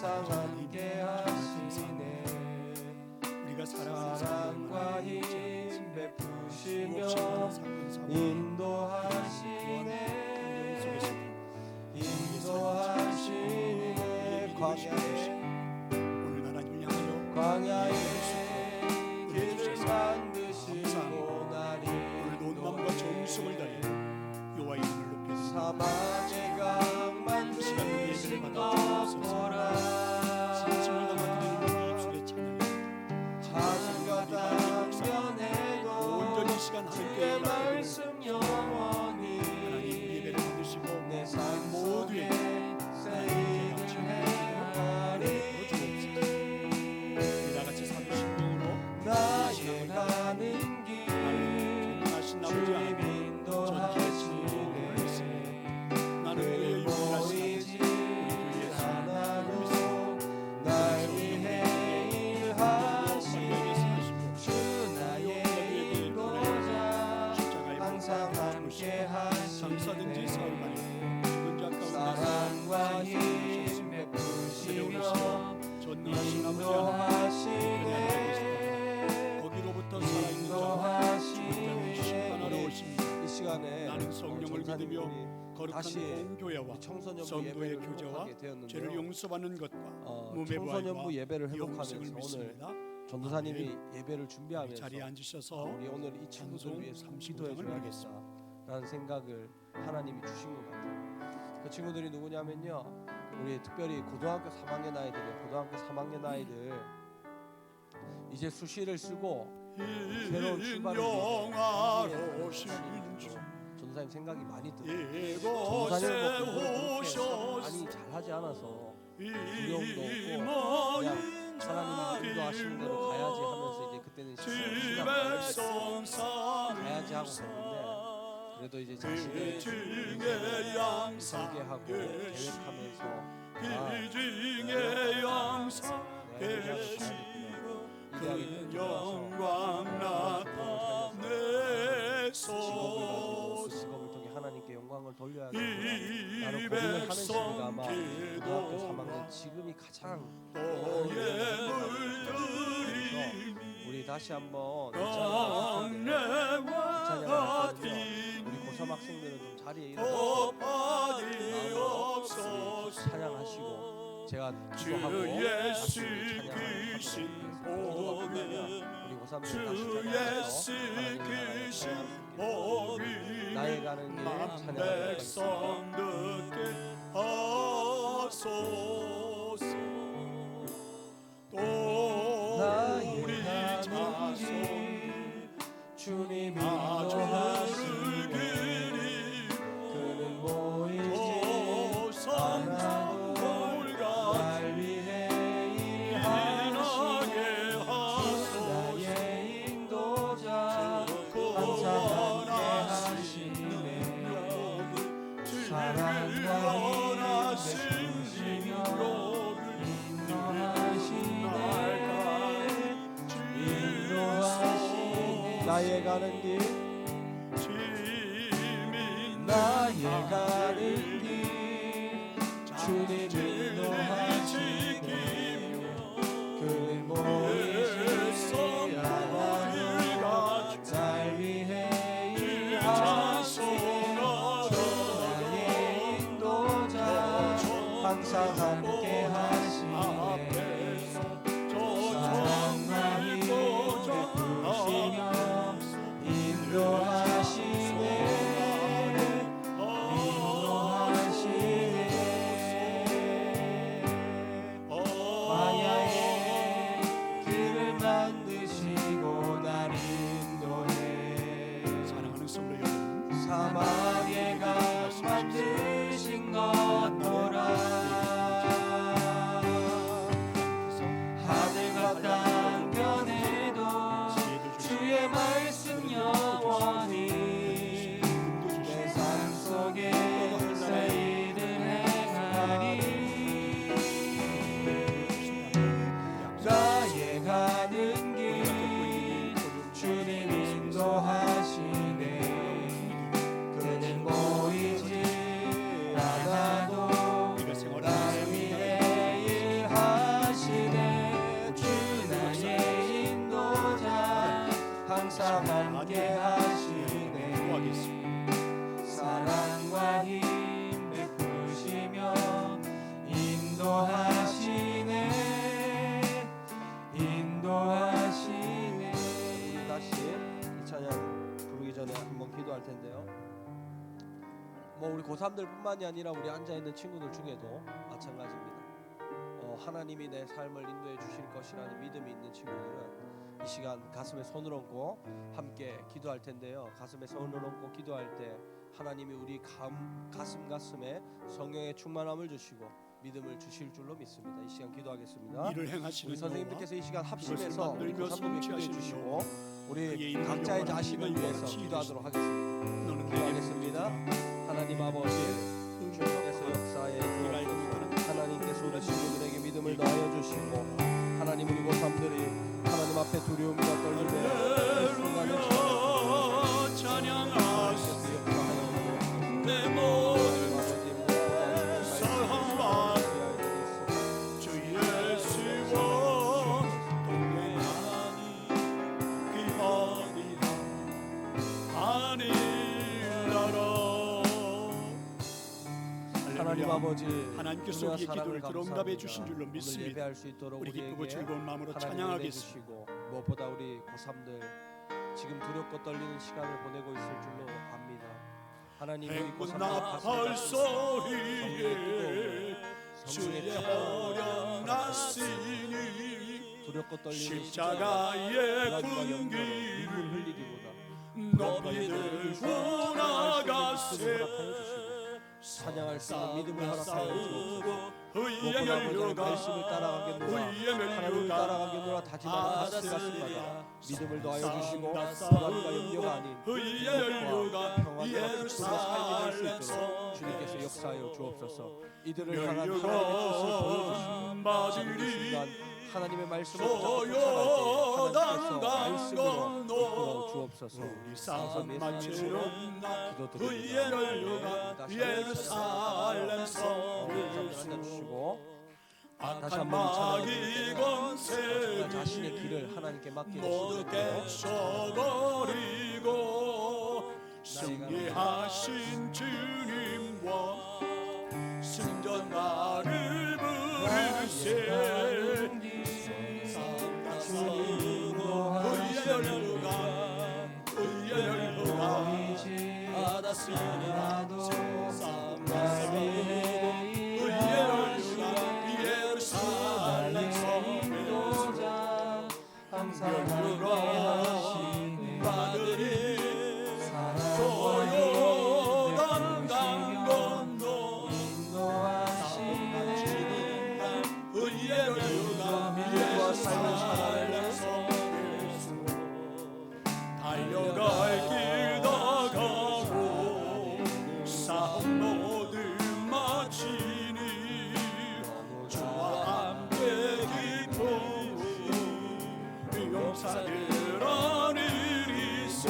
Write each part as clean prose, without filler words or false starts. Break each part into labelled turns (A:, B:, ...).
A: 항상 함께 하시네.
B: 우리가
A: 사랑과 힘 베푸시며 인도하시네. 인도하시네. 광야에 길을 만드시고 나를
B: 온마음과 정성을 다해 여호와 이름을 높여드립니다.
A: 사막의 강 만드신 덮어라.
B: 진심을 담아드리는 입술의 찬양
A: 하늘과 땅면에도
B: 온전히 시간 함께
A: 주의 말씀 영원히
B: 하나님 예배를 받으시고
A: 내 삶
B: 모두의
A: 속에 세일을 행하리.
B: 우리 다같이 30명으로
A: 나의 가는 길
B: 전능하신 아버지
A: 주님
B: 하나님
A: 인도하시네.
B: 나는 그의 유일하신
A: 보이지 않아도 날 위해 일하시네. 주 나의 인도자 항상 함께
B: 감사든지
A: 하시네.
B: 사울만이
A: 사랑과 힘 베푸시며
B: 전능하신 아버지
A: 인도하시네.
B: 거기로부터 살아있는 자 심판하러
A: 인도하시네.
B: 오십니다.
A: 이 시간에
B: 나는 성령을 믿으며 거룩한
A: 다시
B: 온 교회와
A: 청소년부
B: 성도의
A: 예배를
B: 교제와
A: 회복하게
B: 죄를
A: 되었는데요.
B: 용서받는 것과
A: 청소년부 예배를
B: 영생을
A: 회복하면서 오늘
B: 믿습니다.
A: 전도사님이 예배를 준비하면서
B: 자리에 앉으셔서
A: 우리 오늘 이 친구들 위해서 기도해 줘야겠다라는 생각을 하나님이 주신 것 같아요. 그 친구들이 누구냐면요, 우리 특별히 고등학교 3학년 아이들이에요. 고등학교 3학년 아이들 이제 수시를 쓰고 새로운 출발을 위해 전도사님 생각이 많이 들어요. 전도사님은 뭐 그렇게 많이 잘하지 않아서 두려움도 없고 그냥 하나님이 인도하시는 대로 가야지 하면서 이제 그때는 시간 가야지 하고 있는데, 그래도 이제 자신의 설계하고 계획하면서
B: 그 영광 나타내소서.
A: 직업을 통해 하나님께 영광을 돌려야겠구나 라는 고민을 하는 시기가 아마 고등학교 3학년 지금이 가장 우리 다시 한번 찬양을 할 거고요. 우리 고3 학생들은 좀 자리에 일어나서 찬양하시고 제가 기도하고 다시 찬양을 모두가 끝나면 우리 고3들 다시 찬양해서 나의 가는 길 찬양을 나의 가는 길 주님 인도하시네. 그는 보이지 않아도 날 위해 일하시네. 나의 인도자 항상 함께 하시네. 사랑과 힘 베푸시며 인도하시네. 나의 가는 길 나의 가는 길 주님 인도하시네. 그는 보이지 않아도 날 위해 일하시네. 나의 인도자 항상 함께 하시네. 사랑과 힘 베푸시며 인도하시네. 우리 고3들뿐만이 아니라 우리 앉아있는 친구들 중에도 마찬가지입니다. 하나님이 내 삶을 인도해 주실 것이라는 믿음이 있는 친구들은 이 시간 가슴에 손을 얹고 함께 기도할 텐데요. 가슴에 손을 얹고 기도할 때 하나님이 우리 가슴에 성령의 충만함을 주시고 믿음을 주실 줄로 믿습니다. 이 시간 기도하겠습니다.
B: 일을 행하시는
A: 우리 선생님들께서 이 시간 합심해서
B: 그것을 만들며
A: 고3들 기도해
B: 성취하시는
A: 주시고 우리
B: 그의 이름을
A: 각자의
B: 영원한
A: 자신을
B: 하나님과
A: 위해서
B: 같이
A: 기도하도록 하겠습니다.
B: 너는
A: 기도하겠습니다. 하나님 아버지, 주님께서 역사에 주옵소서. 하나님께서 우리 친구들에게 믿음을 더하여 주시고 하나님 우리 고3들이 하나님 앞에 두려움과 떨림에 순간을
B: 찬양하시 내 모든 사랑과 주 예수와 동행하니 그 어디나 하늘나라.
A: 하나님 아버지,
B: 하나님께서 우리의 기도를 들응답해 주신 줄로
A: 오늘
B: 믿습니다.
A: 예배할 수 있도록
B: 우리 기쁘고
A: 우리에게
B: 즐거운 마음으로
A: 하나님을
B: 찬양하겠습니다.
A: 내주시고 무엇보다 우리 고3들 지금 두렵고 떨리는 시간을 보내고 있을 줄로 압니다. 하나님 우리
B: 행군
A: 고3들
B: 나팔 소리에 주의 어련하시니
A: 두렵고 떨리는
B: 십자가의
A: 분기를
B: 분기를
A: 흘리기보다
B: 높이 들고 나가세
A: 찬양할 수 있는 믿음을 허락하여 주옵소서.
B: 의의
A: 무엇보다 아버지
B: 멸류가
A: 말씀을 따라가겠노라
B: 의의
A: 하나님을 따라가겠노라 다짐하는 가슴 가슴마다 믿음을 더하여 주시고 불안과 염려가 아닌
B: 의의
A: 행복과
B: 멸류가
A: 평안과 기쁨의 삶이 될 수 있도록
B: 예루살렘에서
A: 주님께서 역사하여 주옵소서. 이들을 향한 하나님의 뜻을 보여주시고 지금 이 순간 하나님의 말씀을 붙잡고 쫓아갈 때 하나님께서 말씀으로 이끌어 주옵소서.
B: 우리
A: 감사함의
B: 산마치로
A: 기도드립니다.
B: 의의 멸류가 예루살렘 성을
A: 주시고 다시
B: 악한
A: 한번
B: 마귀 권세를
A: 자신의 길을 하나님께 맡기고
B: 모두 깨쳐버리고 승리하신 주님과 승전가를 부르세 의의 멸류가 받았으리라 예루살렘 성에 멸류가 받으리 소요단 강 건너 의의 멸류가 예루살렘 성에서 달려갈 길 다가고 싸움 모두 마치니 주와 함께 기쁨이 용사들 하늘이세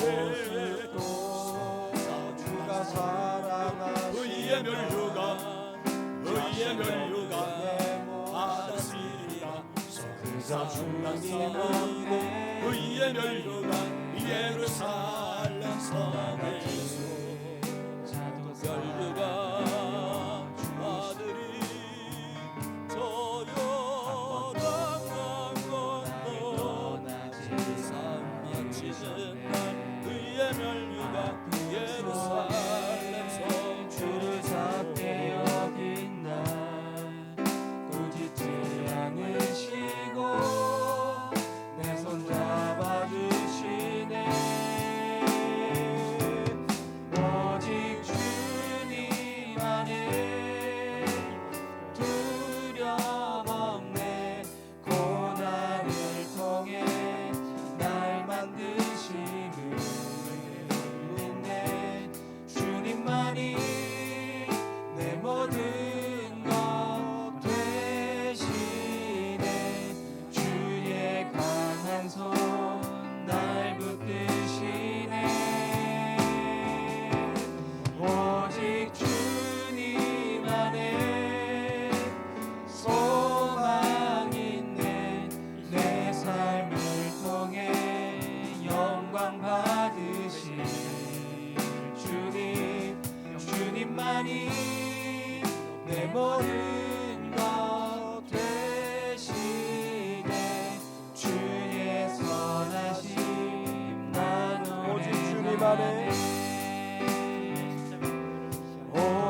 A: 주가 사랑하시는
B: 의의 멸류가 받았으리라 주님은 의의 멸류가 예루살렘 성에서 멸류가 아들이 저 요단 건너 삼치는 날 의의 멸류가 예루살렘 성
C: 주를 잡게 여긴 날 꾸짖지 않으시고 내 손 잡아주시네 오직 주님 안에 두려움 없네 고난을 통해 날 만드시는 믿네 주님만이 내 모든 것 되시네 주의 강한 손 날 붙드시네 오직 주님 안에 소망 있네 내 삶을 통해 영광 받으실 주님만이 내 모든 것 되시네 주의 선하심 나누네
A: 오직 주님 안에
C: 오직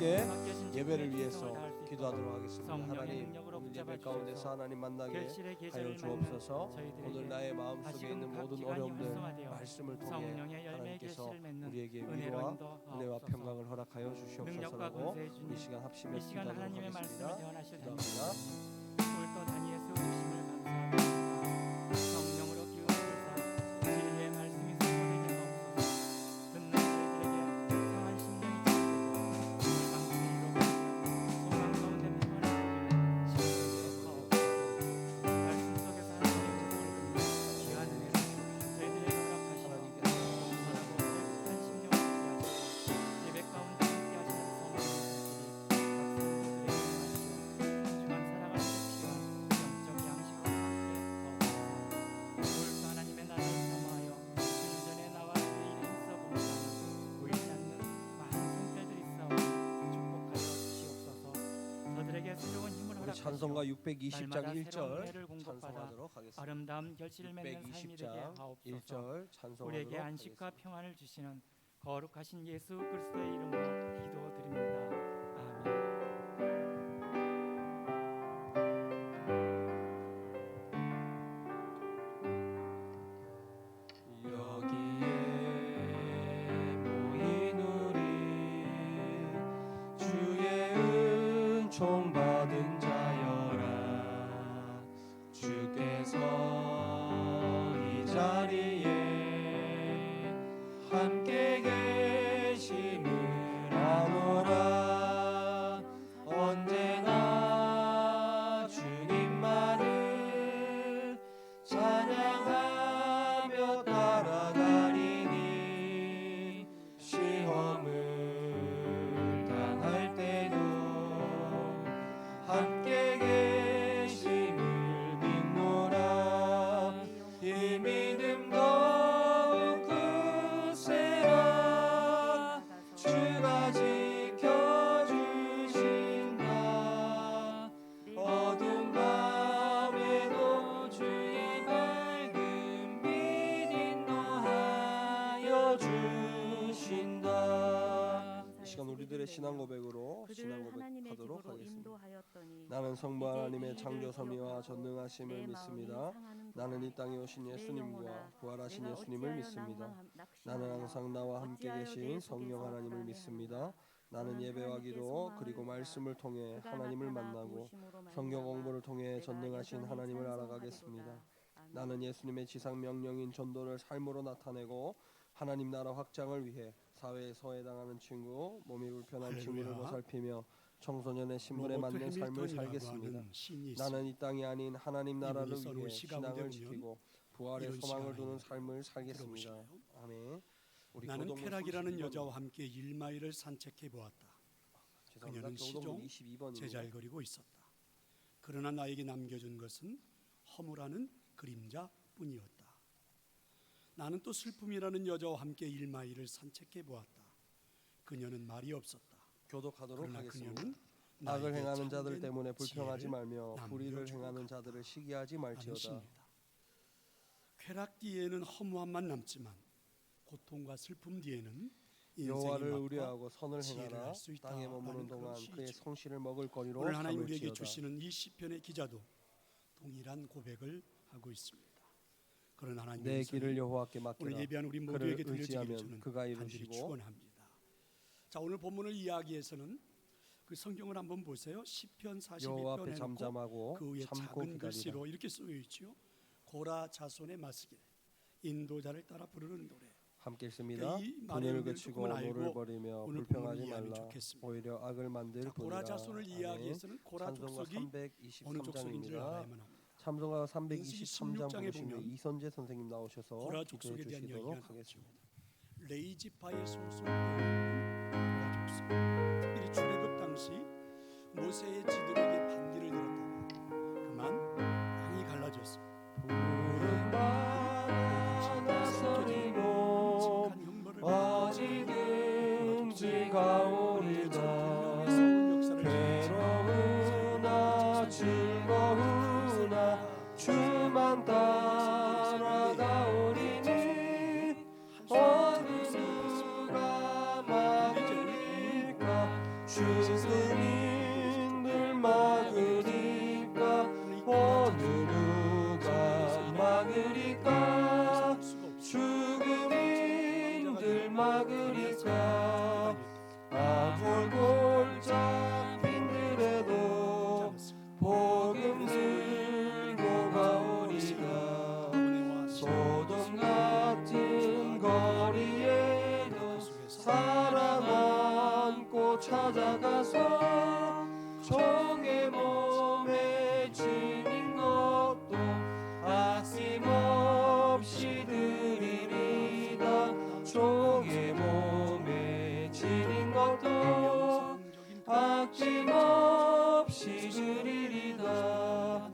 A: 함께 예배를 위해서 기도하도록 하겠습니다. 하나님, 오늘 예배 가운데서 하나님 만나게 하여 주옵소서. 오늘 나의 마음속에 있는 모든 어려움들 말씀을 통해 하나님께서 우리에게 위로와 은혜와 평강을 허락하여 주시옵소서라고 이 시간 합심해 기도하도록 하겠습니다. 기도합니다.
C: 또 다니엘 세워주심을 감사합니다. 성령으로 기울여서 진리의 말씀이 선포되게 하옵소서. 듣는 저희들에게 상한 심령이 지키고 절망감이 이루어지며 소망 가운데 평안을 주시는 신령의 하옵소서. 말씀 속에서 하나님의 뜻을 귀한 은혜를 저희들에게 허락하시어 겸손하고 깨끗한 심령을 지키하시고 예배 가운데 함께 하시는 성령의 뜻들이 각성들에게 하시어 주만 살아갈 때 영적 양식과 함께 더욱더 하나님의 나라를 사모하여 일전에 나와 그 일에 있어 보니까 보이지 않는 많은 성패들이 싸우니 축복하여 주시옵소서. 저들에게 새로운 힘을
A: 우리
C: 허락하시오.
A: 찬송가 620장
C: 날마다
A: 1절
C: 새로운 은혜를 공급받아
A: 찬송하도록 하겠습니다.
C: 아름다운 결실을 맺는 삶이 되게
A: 620장
C: 하옵소서.
A: 1절 찬송하도록
C: 우리에게 안식과
A: 하겠습니다.
C: 평안을 주시는 거룩하신 예수 그리스도의 이름으로 기도드립니다. 아멘.
A: 여기에 모인 우리 주의 은총 받은 자여라. 주께서 이 자리에 함께 계심을 아노라. 언제나 주님만을 찬양하며 따라가리니 시험을 당할 때도 함께 계심을 믿노라. 이 믿음 더욱 굳세라. 주가 지켜주신다. 어두운 밤에도 주의 밝은 빛 인도하여 주신다. 이 시간 우리들의 신앙 고백으로 신앙 고백하도록 하겠습니다. 나는 성부 하나님의 창조섭리와 전능하심을 믿습니다. 나는 이 땅에 오신 예수님과 부활하신 예수님을 믿습니다. 나는 항상 나와 함께 계신 성령 하나님을 믿습니다. 나는 예배와 기도 그리고 말씀을 통해 하나님을 만나고 성경 공부를 통해 전능하신 하나님을 알아가겠습니다. 나는 예수님의 지상 명령인 전도를 삶으로 나타내고 하나님 나라 확장을 위해 사회에 소외당하는 친구, 몸이 불편한
B: 할렐루야.
A: 친구를 보살피며 청소년의 신분에 맞는 삶을 살겠습니다. 나는 이 땅이 아닌 하나님 나라를 위해 신앙을 지키고 부활의 소망을 두는 삶을 살겠습니다. 아멘. 우리
B: 나는
A: 교동문
B: 쾌락이라는
A: 32번.
B: 여자와 함께 일마일을 산책해 보았다.
A: 죄송합니다.
B: 그녀는
A: 교동문
B: 시종
A: 22번입니다.
B: 제잘거리고 있었다. 그러나 나에게 남겨준 것은 허무라는 그림자뿐이었다. 나는 또 슬픔이라는 여자와 함께 일마일을 산책해 보았다. 그녀는 말이 없었다.
A: 교독하도록
B: 그러나
A: 하겠습니다.
B: 그녀는
A: 악을
B: 나에게
A: 행하는 자들
B: 참된
A: 때문에 불평하지
B: 지혜를
A: 말며 불의를
B: 남겨주고
A: 행하는
B: 갔다.
A: 자들을 시기하지
B: 라는
A: 말지어다.
B: 시입니다. 쾌락 뒤에는 허무함만 남지만 고통과 슬픔 뒤에는 인생의
A: 여호와를
B: 맛과
A: 의뢰하고 선을
B: 지혜를
A: 행하라.
B: 알 수 있다
A: 땅에 머무는
B: 하는
A: 동안
B: 그런
A: 그의
B: 시죠.
A: 성실을 먹을 거리로
B: 오늘 하나님 우리에게
A: 삼을지어다.
B: 주시는 이 시편의 기자도 동일한 고백을 하고 있습니다. 그런 하나님의
A: 내
B: 음성이
A: 길을 여호와께
B: 오늘
A: 맡기라.
B: 예배한 우리
A: 그를
B: 모두에게 들려지기를
A: 의지하면
B: 저는
A: 그가
B: 간절히
A: 이루시고.
B: 축원합니다. 자, 오늘 본문을 이야기해서는 그 성경을 한번 보세요. 시편
A: 여호와 앞에
B: 42편 해놓고
A: 잠잠하고
B: 그 위에
A: 참고
B: 작은
A: 기다리라.
B: 글씨로 이렇게 쓰여 있죠. 고라 자손의 마스길 인도자를 따라 부르는 노래.
A: 함께 읽습니다.
B: 이 말의
A: 분을
B: 의미를
A: 그치고
B: 조금은 알고
A: 노를 버리며
B: 오늘
A: 불평하지
B: 본문을 이해하면
A: 말라.
B: 좋겠습니다.
A: 오히려 악을 만들
B: 자, 고라
A: 뿐이라.
B: 자손을
A: 아멘.
B: 이야기해서는 고라
A: 찬송가
B: 족속이 어느 족속인지를
A: 323장입니다.
B: 알아야만 합니다.
A: 참송가
B: 민수기
A: 323장
B: 16장에
A: 보시면
B: 보면
A: 이선재 선생님 나오셔서
B: 고라
A: 기도해
B: 족속에 대한
A: 주시도록
B: 이야기가
A: 하겠습니다.
B: 나오죠. 레이지파의 소속을 고라 족속. 특별히 출애굽 당시 모세의 지도에게 반기를 들었다가 그만 땅이 갈라졌습니다.
A: 푸른 바다 서리고
B: 끔찍한 형벌을
A: 어디든지가 오리다. 괴로우나 즐거우나 주만 따라가오리니 어느 누가 막을까. 주 막으리까
B: 예상할 수가 없어.
A: 죽음인들 막으리까 아골 골짜기들에도 복음 들고 가오리다 소돔 같은 거리에도 사람 안고 찾아가서 종의 몸에 지닌 것도 아낌없이 드리리다 종의 몸에 지닌 것도 아낌없이 드리리다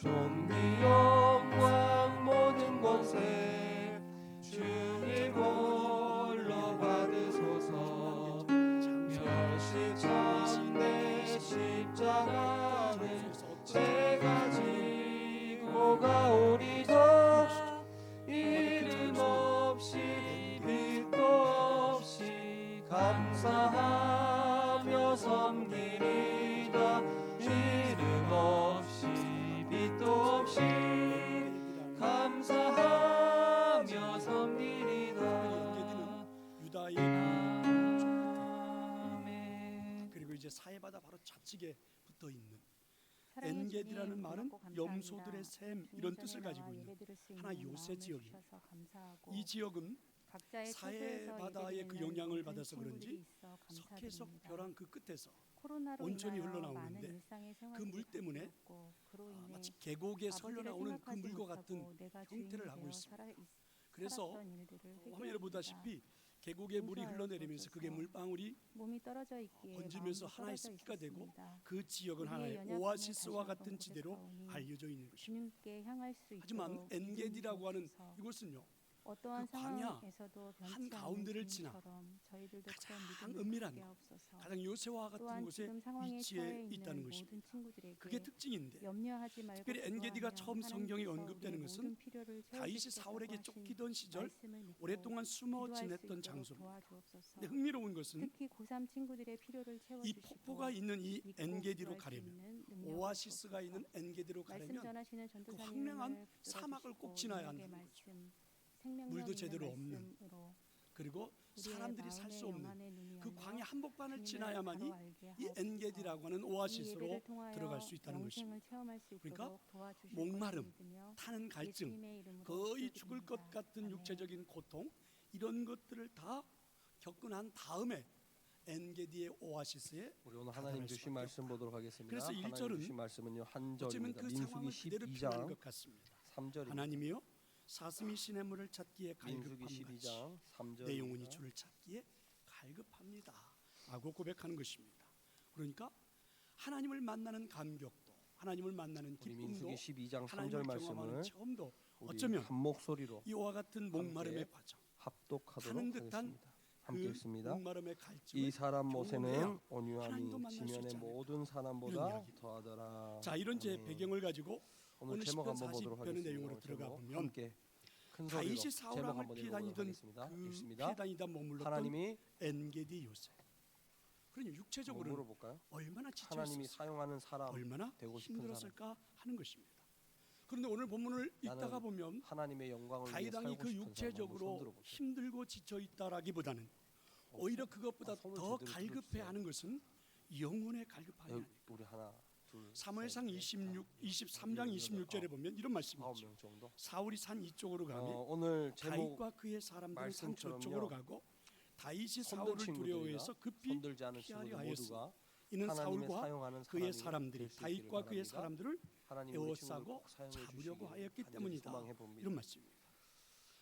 A: 존귀 영광 모든 곳에 주님 홀로 받으소서 멸시참내 십자가를 제가 지고 가오리다 이름 없이 빛도 없이 감사하며 섬기리다 이름 없이 빛도 없이 감사하며 섬기리다
B: 유다의 그리고 이제 사해바다 바로 좌측에 붙어 있는 엔게디라는 말은 염소들의 샘 이런 뜻을 가지고 있는 하나 요새 지역입니다. 이 지역은 사해바다의 그 영향을 받아서 그런지 석회석 벼랑 그 끝에서 온천이 흘러나오는데 그 물 때문에 마치 계곡에 흘러나오는 그 물과 같은 형태를 하고 있습니다. 그래서 화면에 보다시피 계곡에 물이 흘러내리면서 그게 물방울이 번지면서 하나의 습기가 되고 그 지역은 하나의 오아시스와 같은 지대로 알려져 있는 것입니다. 하지만 엔게디라고 하는 이곳은요 그 광야 한 가운데를 지나 가장 은밀한 가장 요새와 같은 곳에 위치해 있다는 것입니다. 그게 특징인데 특별히 엔게디가 처음 성경에 언급되는 것은 다윗이 사울에게 쫓기던 시절 오랫동안 숨어 지냈던 장소입니다. 근데 흥미로운 것은 이 폭포가 있는 이 엔게디로 가려면 오아시스가 있는 엔게디로 가려면 그 황량한 사막을 꼭 지나야 한다는 거죠. 물도 제대로 없는 그리고 사람들이 살 수 없는 그 광야 한복판을 지나야만이 이 엔게디라고 하는 오아시스로 들어갈 수 있다는 것입니다. 그러니까 목마름, 타는 갈증, 거의 죽을 것 같은 육체적인 고통 이런 것들을 다 겪고 난 다음에 엔게디의 오아시스에
A: 우리 오늘 하나님 주신 말씀 보도록 하겠습니다.
B: 그래서
A: 하나님
B: 1절은
A: 주신 말씀은요 한
B: 어쩌면
A: 절입니다.
B: 그
A: 민수기
B: 상황을 그대로 표현하는
A: 12장
B: 것 같습니다.
A: 3절입니다.
B: 하나님이요 사슴이 시냇물을 찾기에
A: 민수기
B: 갈급함같이
A: 12장 3절
B: 내 영혼이 주를 찾기에 갈급합니다 라고 고백하는 것입니다. 그러니까 하나님을 만나는 감격도 하나님을 만나는
A: 우리
B: 기쁨도
A: 민수기 12장 3절
B: 하나님을 경험하는
A: 말씀을
B: 체험도
A: 우리
B: 어쩌면
A: 한 목소리로
B: 이와 같은 목마름의
A: 함께
B: 과정
A: 합독하도록
B: 타는 듯한
A: 하겠습니다. 함께
B: 그
A: 읽습니다.
B: 목마름의 갈증을
A: 이 사람 모세는
B: 하나님도
A: 온유함이
B: 만날 수
A: 지면의
B: 있지 않을까.
A: 모든
B: 이런
A: 사람보다
B: 이야기입니다.
A: 더하더라.
B: 자 이런 제
A: 아멘.
B: 배경을 가지고
A: 오늘
B: 오늘
A: 제목
B: 10편
A: 한번 보도록
B: 40편의
A: 하겠습니다.
B: 내용으로
A: 오늘
B: 들어가
A: 제목
B: 보면
A: 함께 큰 소리로
B: 다윗이
A: 제목
B: 사울왕을
A: 한번
B: 피해
A: 읽어보도록
B: 다니던
A: 하겠습니다.
B: 그
A: 읽습니다.
B: 피해 다니다 머물렀던
A: 하나님이
B: 엔게디 요새. 그러니
A: 한번
B: 육체적으로는
A: 물어볼까요?
B: 얼마나 지쳐
A: 하나님이
B: 있었을까,
A: 사용하는 사람
B: 얼마나
A: 되고 싶은 사람.
B: 힘들었을까 하는 것입니다. 그런데 오늘 본문을 읽다가
A: 나는
B: 보면
A: 하나님의 영광을 위해
B: 다윗 왕이
A: 살고
B: 그
A: 싶은 사람 한번
B: 육체적으로
A: 손들어 보세요.
B: 힘들고 지쳐 있다라기보다는 오히려 그것보다
A: 손을
B: 더
A: 제대로
B: 갈급해
A: 들어주세요.
B: 하는 것은 영혼의 갈급함이
A: 여기
B: 아닙니까?
A: 우리 하나 둘
B: 사무엘상
A: 셋,
B: 23장 26절에 보면 이런 말씀이 있죠.
A: 9명 정도.
B: 사울이 산 이쪽으로 가면
A: 오늘 제목
B: 다윗과 그의 사람들은 산
A: 말씀처럼요.
B: 저쪽으로 가고 다윗이
A: 손든
B: 사울을
A: 친구들이나
B: 두려워해서 급히
A: 손들지 않은
B: 피하려
A: 친구들
B: 하였으니
A: 모두가
B: 이는
A: 하나님의
B: 사울과
A: 사용하는
B: 그의
A: 사람이
B: 사람들이
A: 될수 있기를
B: 다윗과 그의
A: 바랍니다.
B: 사람들을
A: 하나님 우리 친구들
B: 에워싸고
A: 꼭 사용해
B: 잡으려고
A: 주시기를
B: 하였기
A: 간절히
B: 때문이다.
A: 소망해 봅니다.
B: 이런 말씀입니다.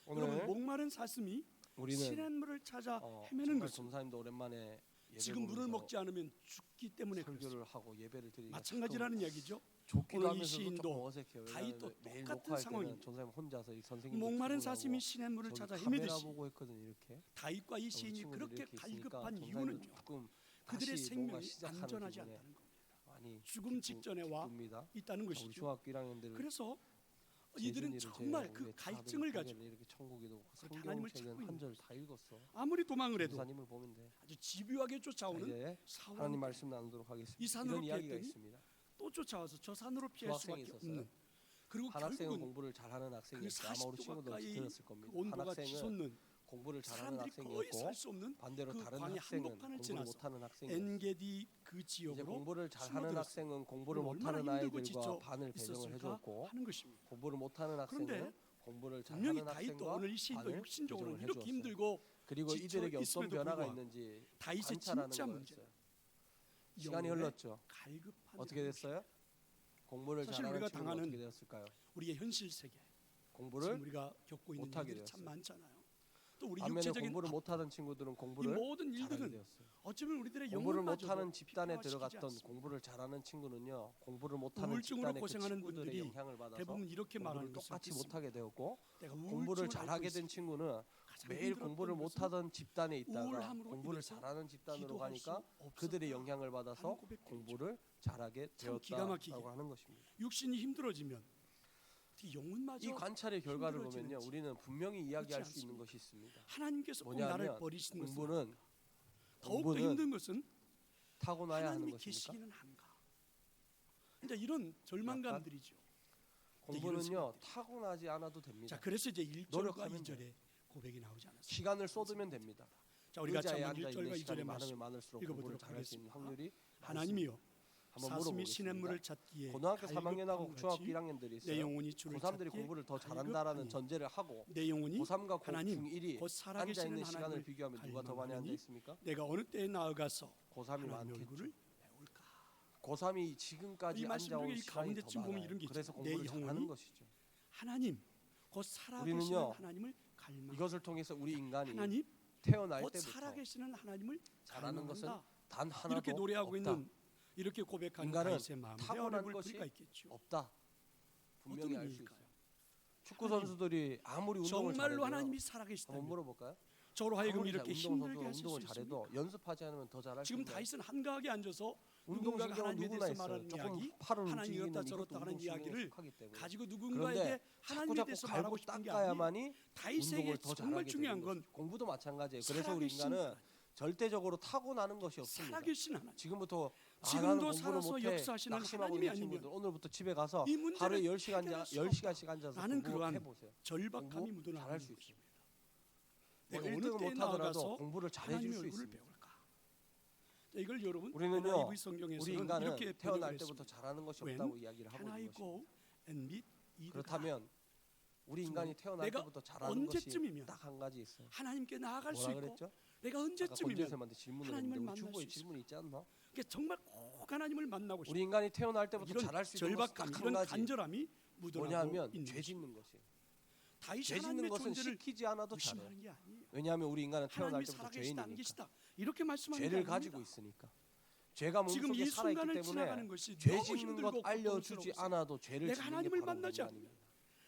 A: 오늘
B: 여러분 목마른 사슴이
A: 우리는
B: 시냇물을 찾아 헤매는
A: 정말
B: 것은
A: 전사님도 오랜만에 예배
B: 지금 물을
A: 보면서
B: 먹지 않으면 죽기 때문에 그렇습니다.
A: 설교를 하고 예배를 드리니까
B: 마찬가지라는 이야기죠.
A: 좋기도
B: 오늘 이
A: 하면서도
B: 시인도
A: 조금 어색해요.
B: 다윗도
A: 왜냐하면 매일
B: 똑같은
A: 녹화할 때는
B: 상황입니다.
A: 전사님 혼자서 이 선생님
B: 목마른 사슴이 시냇물을 찾아
A: 카메라
B: 헤매듯이
A: 보고 했거든 이렇게.
B: 다윗과 이
A: 우리
B: 시인이
A: 친구들이
B: 그렇게
A: 이렇게 있으니까
B: 갈급한
A: 전사님도
B: 이유는요.
A: 조금
B: 그들의
A: 다시 뭔가
B: 생명이
A: 시작하는
B: 안전하지
A: 기분에
B: 않다는 겁니다.
A: 많이
B: 죽음 직전에 와
A: 기쁩니다.
B: 있다는
A: 우리
B: 것이죠.
A: 중학교 1학년들
B: 그래서 이들은 정말 그 갈증을 가지고
A: 이렇게 천국에도
B: 그렇게 하나님을
A: 성경책은
B: 찾고
A: 한 절 다 읽었어.
B: 아무리 도망을 해도
A: 목사님을 보면 돼.
B: 아주 집요하게
A: 자,
B: 쫓아오는
A: 이제
B: 사울
A: 하나님 말씀 나누도록 하겠습니다.
B: 이 산으로
A: 이런 이야기가
B: 피했더니
A: 있습니다.
B: 또 쫓아와서 저 산으로 피할
A: 중학생이
B: 수밖에
A: 있었어요.
B: 없는 그리고
A: 한 학생은
B: 결국은
A: 공부를 잘하는
B: 그
A: 학생이었어요. 아마 우리
B: 40도
A: 친구들
B: 가까이
A: 들었을 겁니다.
B: 그
A: 한
B: 온도가
A: 학생은
B: 치솟는
A: 공부를 잘하는
B: 사람들이 거의
A: 학생이었고
B: 살 수 없는
A: 반대로
B: 그
A: 다른
B: 광야
A: 학생은
B: 한복판을
A: 공부를
B: 지나서
A: 못하는 학생이었어요.
B: 엔게디 그
A: 이제
B: 지역으로
A: 공부를 잘하는
B: 숨어들었어요.
A: 학생은 공부를
B: 얼마나
A: 못하는
B: 힘들고
A: 아이들과
B: 지쳐
A: 반을 배정을
B: 있었을까
A: 해줬고
B: 하는 것입니다.
A: 공부를 못하는 학생은
B: 그런데
A: 공부를
B: 분명히
A: 잘하는
B: 다윗도
A: 학생과
B: 오늘 이 시인도
A: 반을
B: 육신적으로는
A: 배정을
B: 이렇게
A: 해주었어요.
B: 힘들고
A: 그리고
B: 지쳐
A: 이들에게 어떤
B: 있음에도
A: 변화가
B: 불구하고
A: 있는지
B: 다윗의
A: 관찰하는
B: 진짜
A: 거였어요. 시간이
B: 영혼의
A: 흘렀죠.
B: 갈급한
A: 어떻게 됐어요? 공부를
B: 사실
A: 잘하는
B: 우리가
A: 친구는
B: 당하는
A: 어떻게 되었을까요?
B: 우리의 현실 세계 지금
A: 공부를
B: 우리가 겪고 있는
A: 못하게
B: 일들이 참
A: 되었어요.
B: 많잖아요. 또 우리
A: 반면에
B: 육체적인
A: 공부를 못하던 친구들은
B: 이
A: 공부를
B: 모든
A: 잘하게
B: 일들은
A: 되었어요.
B: 어쩌면 우리들의
A: 공부를
B: 영혼마저도
A: 못하는 집단에
B: 비평화시키지
A: 들어갔던
B: 않습니다.
A: 공부를 잘하는 친구는요, 공부를 못하는
B: 우울증으로
A: 집단의 그
B: 고생하는
A: 친구들의
B: 분들이
A: 영향을 받아서
B: 대부분 이렇게
A: 공부를
B: 말하는 것을
A: 똑같이
B: 듣습니다.
A: 못하게 되었고,
B: 내가
A: 공부를
B: 우울증을
A: 잘하게
B: 앓고
A: 된
B: 있습니다.
A: 친구는
B: 가장
A: 매일
B: 힘들었던
A: 공부를
B: 것은
A: 못하던 집단에 있다가
B: 우울함으로
A: 공부를
B: 인해서
A: 잘하는 집단으로
B: 기도할
A: 가니까
B: 수 없었다
A: 그들의 영향을 받아서
B: 하는 고백들이죠.
A: 공부를 잘하게
B: 참 기가 막히게.
A: 되었다라고 하는 것입니다.
B: 육신이 힘들어지면 어떻게 영혼마저
A: 이 관찰의 결과를
B: 힘들어지는지
A: 보면요, 우리는 분명히 이야기할
B: 그렇지
A: 수 있는
B: 않습니까?
A: 것이 있습니다.
B: 하나님께서 꼭 나를
A: 뭐냐면
B: 버리시는 것은
A: 공부는
B: 더욱더 힘든 것은
A: 타고나야 하는
B: 하나님이
A: 것입니까?
B: 계시기는 한가. 이제 이런 절망감들이죠.
A: 공부는요 타고나지 않아도 됩니다.
B: 자, 그래서 이제 1절과
A: 노력하면
B: 2절에 고백이 나오지 않았습니다.
A: 시간을 쏟으면 됩니다.
B: 자, 우리가
A: 의자에
B: 한번
A: 앉아 있는
B: 1절과
A: 시간이
B: 2절의
A: 많으면
B: 말씀
A: 많을수록
B: 읽어보도록
A: 공부를 잘할 수 있는
B: 하겠습니다.
A: 확률이
B: 하나님이요
A: 한번
B: 사슴이
A: 물어보겠습니다.
B: 시냇물을 찾기에
A: 고등학교 3학년하고
B: 갈급함
A: 중학교
B: 같이
A: 1학년들이
B: 내
A: 있어요.
B: 영혼이 주를
A: 고3들이
B: 찾기에
A: 공부를 더 잘한다라는
B: 갈급하니
A: 전제를 하고
B: 내 영혼이
A: 고3과
B: 하나님,
A: 고1이
B: 곧
A: 앉아
B: 살아계시는
A: 있는 시간을
B: 하나님을
A: 비교하면 누가 더 많이 앉아
B: 갈망하니
A: 있습니까?
B: 내가 어느 때에 나아가서
A: 고3이
B: 하나님
A: 많겠죠.
B: 얼굴을 배울까.
A: 고3이 지금까지
B: 이 말씀
A: 앉아온
B: 중에 이
A: 시간이 더
B: 가운데쯤 보면
A: 많아요.
B: 이런 게
A: 그래서
B: 있잖아요. 내
A: 공부를 잘하는
B: 영혼이
A: 것이죠.
B: 하나님 곧 살아계시는
A: 우리는요,
B: 하나님을 갈망.
A: 이것을 통해서 우리 인간이
B: 하나님
A: 태어날
B: 곧
A: 때부터
B: 살아계시는 하나님을
A: 잘하는 것은
B: 갈망한다.
A: 단 하나도
B: 이렇게 노래하고
A: 없다.
B: 있는 이렇게 고백하는
A: 인간은
B: 다윗의 마음
A: 타고난
B: 어려울
A: 것이
B: 필요가 있겠죠.
A: 없다. 분명히
B: 어떤
A: 알 수
B: 의미일까요?
A: 있어요. 축구 선수들이 아무리 운동을
B: 정말로
A: 잘해도
B: 하나님이
A: 한번
B: 살아계시다면
A: 물어볼까요?
B: 저로 하여금
A: 아무리
B: 이렇게
A: 운동선수가
B: 힘들게 하실 수
A: 운동을 잘해도
B: 있습니까?
A: 연습하지 않으면 더 잘할 수
B: 지금
A: 있나요?
B: 다윗은 한가하게 앉아서 누군가가
A: 운동신경은
B: 하나님에
A: 누구나
B: 대해서
A: 있어요.
B: 말하는
A: 조금
B: 이야기,
A: 팔을
B: 하나님
A: 움직이는
B: 이렇다
A: 이것도
B: 저렇다 하는
A: 운동신경에
B: 이야기를
A: 속하기 때문에.
B: 가지고
A: 그런데
B: 누군가에게
A: 자꾸
B: 하나님에
A: 자꾸
B: 대해서
A: 갈고
B: 말하고 싶은 게 아니에요.
A: 닦아야만이
B: 다윗에게
A: 운동을 더
B: 정말
A: 잘하게
B: 중요한
A: 되는
B: 건
A: 거죠. 공부도 마찬가지예요. 그래서 우리
B: 살아계신
A: 인간은
B: 하나님,
A: 절대적으로 타고나는 것이 없습니다.
B: 살아계신 하나님,
A: 지금부터
B: 지금도
A: 나는 공부를
B: 살아서
A: 못해
B: 역사하시는
A: 낙심하고
B: 하나님이
A: 있는 친구들
B: 아니면
A: 오늘부터 집에 가서
B: 이 문제를
A: 하루에 10시간,
B: 해결할 수
A: 10시간씩 앉아서
B: 나는 그러한
A: 공부해 보세요.
B: 절박함이
A: 공부
B: 묻어나는
A: 잘할 수
B: 것입니다.
A: 뭐
B: 내가 어느
A: 1등을
B: 때에
A: 못 하더라도
B: 나아가서
A: 공부를 잘해 줄
B: 하나님의
A: 수
B: 얼굴을
A: 있습니다.
B: 배울까? 자, 이걸 여러분
A: 우리는요,
B: NIV
A: 우리
B: 성경에서는
A: 인간은
B: 이렇게
A: 태어날
B: 번역을
A: 때부터
B: 했습니다.
A: 잘하는 것이
B: When
A: 없다고 이야기를 하고
B: Can I
A: 있는 것입니다.
B: go and meet either God?
A: 그렇다면 우리 인간이 태어날
B: 내가
A: 때부터 잘하는 것이
B: 언제쯤이면
A: 딱 한 가지 있어요.
B: 하나님께 나아갈 수
A: 뭐라
B: 있고
A: 그랬죠?
B: 내가
A: 아까
B: 언제쯤이면
A: 권재쌤한테 질문을
B: 하나님을
A: 했는데 우리
B: 만날
A: 주보에
B: 수 있을까?
A: 질문이 있지 않나?
B: 그게 정말 꼭 하나님을 만나고 싶어.
A: 우리 인간이 태어날 때부터
B: 이런
A: 잘할 수 있는 것이
B: 절박감,
A: 딱 한
B: 이런
A: 가지
B: 간절함이 묻어나고
A: 뭐냐면
B: 있는
A: 죄
B: 것입니다.
A: 짓는 것이에요.
B: 다윗이
A: 죄 짓는
B: 하나님의
A: 것은
B: 존재를
A: 시키지 않아도 잘해요.
B: 의심하는 게 아니에요.
A: 왜냐하면 우리 인간은 태어날
B: 하나님이
A: 때부터
B: 살아계시다 안
A: 죄인이니까.
B: 계시다 이렇게 말씀하는 게
A: 죄를
B: 아닙니다.
A: 가지고 있으니까. 죄가
B: 지금
A: 몸속에
B: 이
A: 살아있기
B: 순간을
A: 때문에
B: 지나가는 것이
A: 죄
B: 너무
A: 짓는
B: 힘들고
A: 것 알려주지
B: 고통스러워서
A: 않아도 죄를
B: 내가
A: 짓는 게
B: 하나님을
A: 바로
B: 만나지
A: 인간입니다.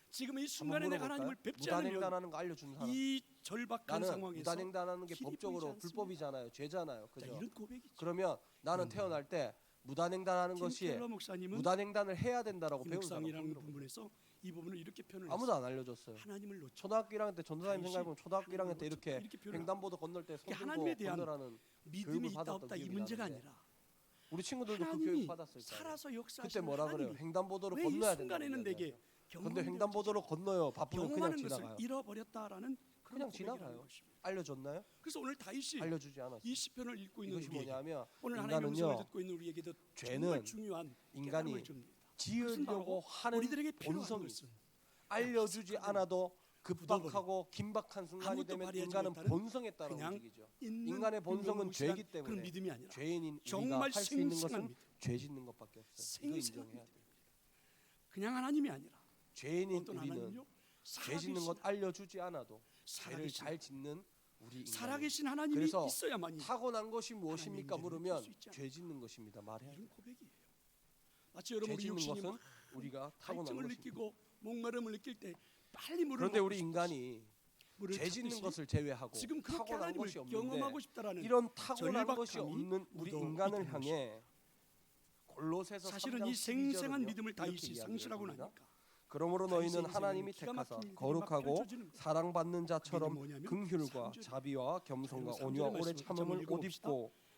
B: 지금 이
A: 한번
B: 순간에 내가
A: 물어볼까요?
B: 하나님을 뵙지 않으면
A: 무단횡단하는 거 알려주는 사람.
B: 이 절박한
A: 나는
B: 상황에서
A: 무단횡단하는 게
B: 길이
A: 법적으로
B: 보이지 않습니다.
A: 불법이잖아요. 죄잖아요.
B: 자,
A: 그죠?
B: 이런 고백이죠.
A: 그러면 나는 태어날 때 무단횡단하는
B: 팀
A: 것이
B: 켈러 목사님은
A: 무단횡단을 해야 된다라고 배운 사람
B: 묵상이라는
A: 손들어 보세요.
B: 부분에서 이 부분을 이렇게 표현을
A: 아무도
B: 했어요.
A: 안 알려줬어요.
B: 하나님을 놓쳐
A: 초등학교 1학년 때 전도사님
B: 다윗이
A: 생각해보면 초등학교 1학년 때
B: 하나님을
A: 이렇게
B: 이렇게 표현을
A: 횡단보도 건널 때 손
B: 그러니까
A: 들고
B: 하나님에 대한
A: 건너라는
B: 믿음이
A: 교육을
B: 있다
A: 받았던
B: 없다 이
A: 기억이
B: 문제가
A: 나는데
B: 아니라
A: 우리 친구들도 그 교육
B: 하나님이
A: 받았을 거예요.
B: 살아서
A: 그때
B: 역사하시는
A: 뭐라 그래요?
B: 하나님이
A: 횡단보도를
B: 왜이
A: 건너야 된다.
B: 순간에는 내게
A: 근데 횡단보도를 건너요. 바쁘면 그냥
B: 경험하는
A: 지나가요.
B: 것을 잃어버렸다라는
A: 그냥
B: 그런 고백이라는
A: 지나가요.
B: 것입니다.
A: 알려줬나요?
B: 그래서 오늘 다윗이
A: 알려주지 않았어요.
B: 이 시편을 읽고 있는
A: 이것이
B: 우리에게
A: 뭐냐면
B: 오늘 하나님의 음성을
A: 인간은요,
B: 듣고 있는 우리에게도
A: 죄는
B: 정말 중요한
A: 인간이
B: 깨달음을 줍니다.
A: 지으려고 하는
B: 우리들에게 필요한
A: 본성이
B: 것은
A: 알려주지 않아도 급박하고 긴박한 순간이
B: 아무것도
A: 되면
B: 발휘하지
A: 인간은
B: 못하는
A: 본성에 따라
B: 그냥
A: 움직이죠.
B: 있는
A: 인간의 본성은
B: 무시무시한
A: 죄이기
B: 그런
A: 때문에
B: 믿음이 아니라
A: 죄인인 우리가
B: 정말
A: 할 수 있는
B: 생생한
A: 것은
B: 믿음,
A: 죄 짓는 것밖에 없어요. 이거
B: 생생한
A: 인정해야
B: 믿음.
A: 돼요.
B: 그냥 하나님이 아니라
A: 죄인인
B: 어떤
A: 우리는
B: 하나님요?
A: 죄 짓는 것 알려주지 않아도 죄를
B: 살아계신
A: 잘 짓는 우리 인간.
B: 살아계신 하나님이
A: 그래서
B: 있어야만이
A: 타고난 것이 무엇입니까?
B: 하나님
A: 물으면
B: 믿을 수 있지 않아요.
A: 죄 짓는 것입니다. 말해야 돼요.
B: 이런 고백이에요. 마치 여러분
A: 죄
B: 우리
A: 짓는
B: 육신이
A: 것은
B: 막
A: 우리가 타고난
B: 갈증을
A: 것입니다.
B: 느끼고 목마름을 느낄 때 빨리 물을
A: 그런데
B: 먹고
A: 우리 인간이
B: 물을
A: 죄 짓는
B: 찾듯이
A: 것을 제외하고
B: 지금 그렇게
A: 타고난
B: 하나님을
A: 것이 없는데
B: 경험하고 싶다라는
A: 이런 타고난 것이
B: 절박함이
A: 없는 우리
B: 묻어
A: 인간을
B: 있다는
A: 향해 골로새서
B: 사실은
A: 3장
B: 이 생생한
A: 12절은요,
B: 믿음을
A: 이렇게
B: 다윗이
A: 이야기를
B: 상실하고
A: 합니다.
B: 나니까
A: 그러므로
B: 다윗의
A: 너희는
B: 인생에는
A: 하나님이
B: 기가
A: 택하사
B: 막힌 일들이 막
A: 거룩하고
B: 펼쳐지는 거예요.
A: 사랑받는
B: 그게
A: 자처럼
B: 뭐냐면
A: 긍휼과
B: 3절.
A: 자비와 겸손과
B: 여러분,
A: 온유와
B: 3절의
A: 오래
B: 말씀을
A: 참음을
B: 한번
A: 옷 입고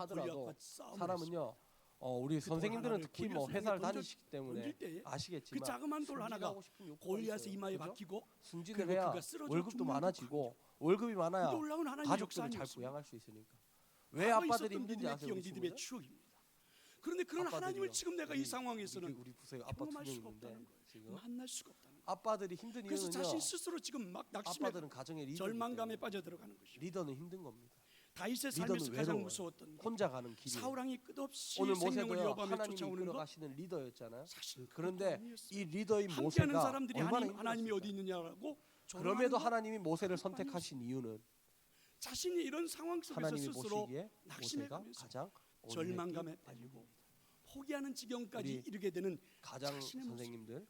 A: 하더라도
B: 골리앗과 싸움을
A: 사람은요 우리 선생님들은
B: 하나를
A: 특히 뭐
B: 골리앗을
A: 회사를
B: 향해
A: 다니시기 때문에
B: 던질 때에
A: 아시겠지만
B: 그 자그마한 돌 하나가
A: 순진하고 싶은 욕구가
B: 골리앗의
A: 있어요.
B: 이마에
A: 그죠?
B: 박히고
A: 순진을
B: 그리고
A: 해야
B: 그가 쓰러져
A: 월급도
B: 죽는
A: 많아지고 월급이 많아야
B: 근데 올라온 하나님의
A: 가족들을
B: 역사
A: 잘
B: 아니었습니까?
A: 부양할 수 있으니까. 왜
B: 과거에
A: 아빠들이
B: 있었던
A: 힘든지
B: 믿음의
A: 아세요?
B: 기억,
A: 우리
B: 믿음의
A: 친구들?
B: 추억입니다. 그런데 그런 하나님을
A: 아빠들이요.
B: 지금 내가 이 상황에서는
A: 우리 부서에 아빠 두
B: 경험할
A: 명
B: 수가
A: 있는데
B: 없다는 거예요.
A: 지금
B: 만날 수가 없다는 거예요.
A: 아빠들이 힘든
B: 그래서
A: 이유는요.
B: 자신 스스로 지금 막 낙심해
A: 아빠들은 가정의 리더
B: 절망감에 빠져들어가는 것이죠.
A: 리더는 힘든 겁니다.
B: 다윗의
A: 리더는
B: 삶에서 가장
A: 외로워요.
B: 무서웠던 게
A: 혼자 가는 길이.
B: 사울왕이 끝없이
A: 오늘
B: 생명을
A: 모세도요
B: 위협하며
A: 하나님이
B: 쫓아오는 것
A: 이끌어가시는 리더였잖아요.
B: 사실
A: 그런데
B: 아니었어요.
A: 이 리더인
B: 함께하는
A: 모세가
B: 사람들이
A: 얼마나
B: 하나님이 어디
A: 힘들었을까요?
B: 있느냐라고
A: 그럼에도
B: 조롱하는
A: 하나님이 모세를
B: 그것도
A: 선택하신 이유는
B: 자신이 이런 상황 속에서
A: 하나님이
B: 스스로
A: 보시기에 모세가
B: 낙심해가면서
A: 가장
B: 절망감에
A: 온유했기
B: 빠지고
A: 때문입니다.
B: 포기하는 지경까지
A: 우리
B: 이르게 되는
A: 가장
B: 자신의 모습.
A: 선생님들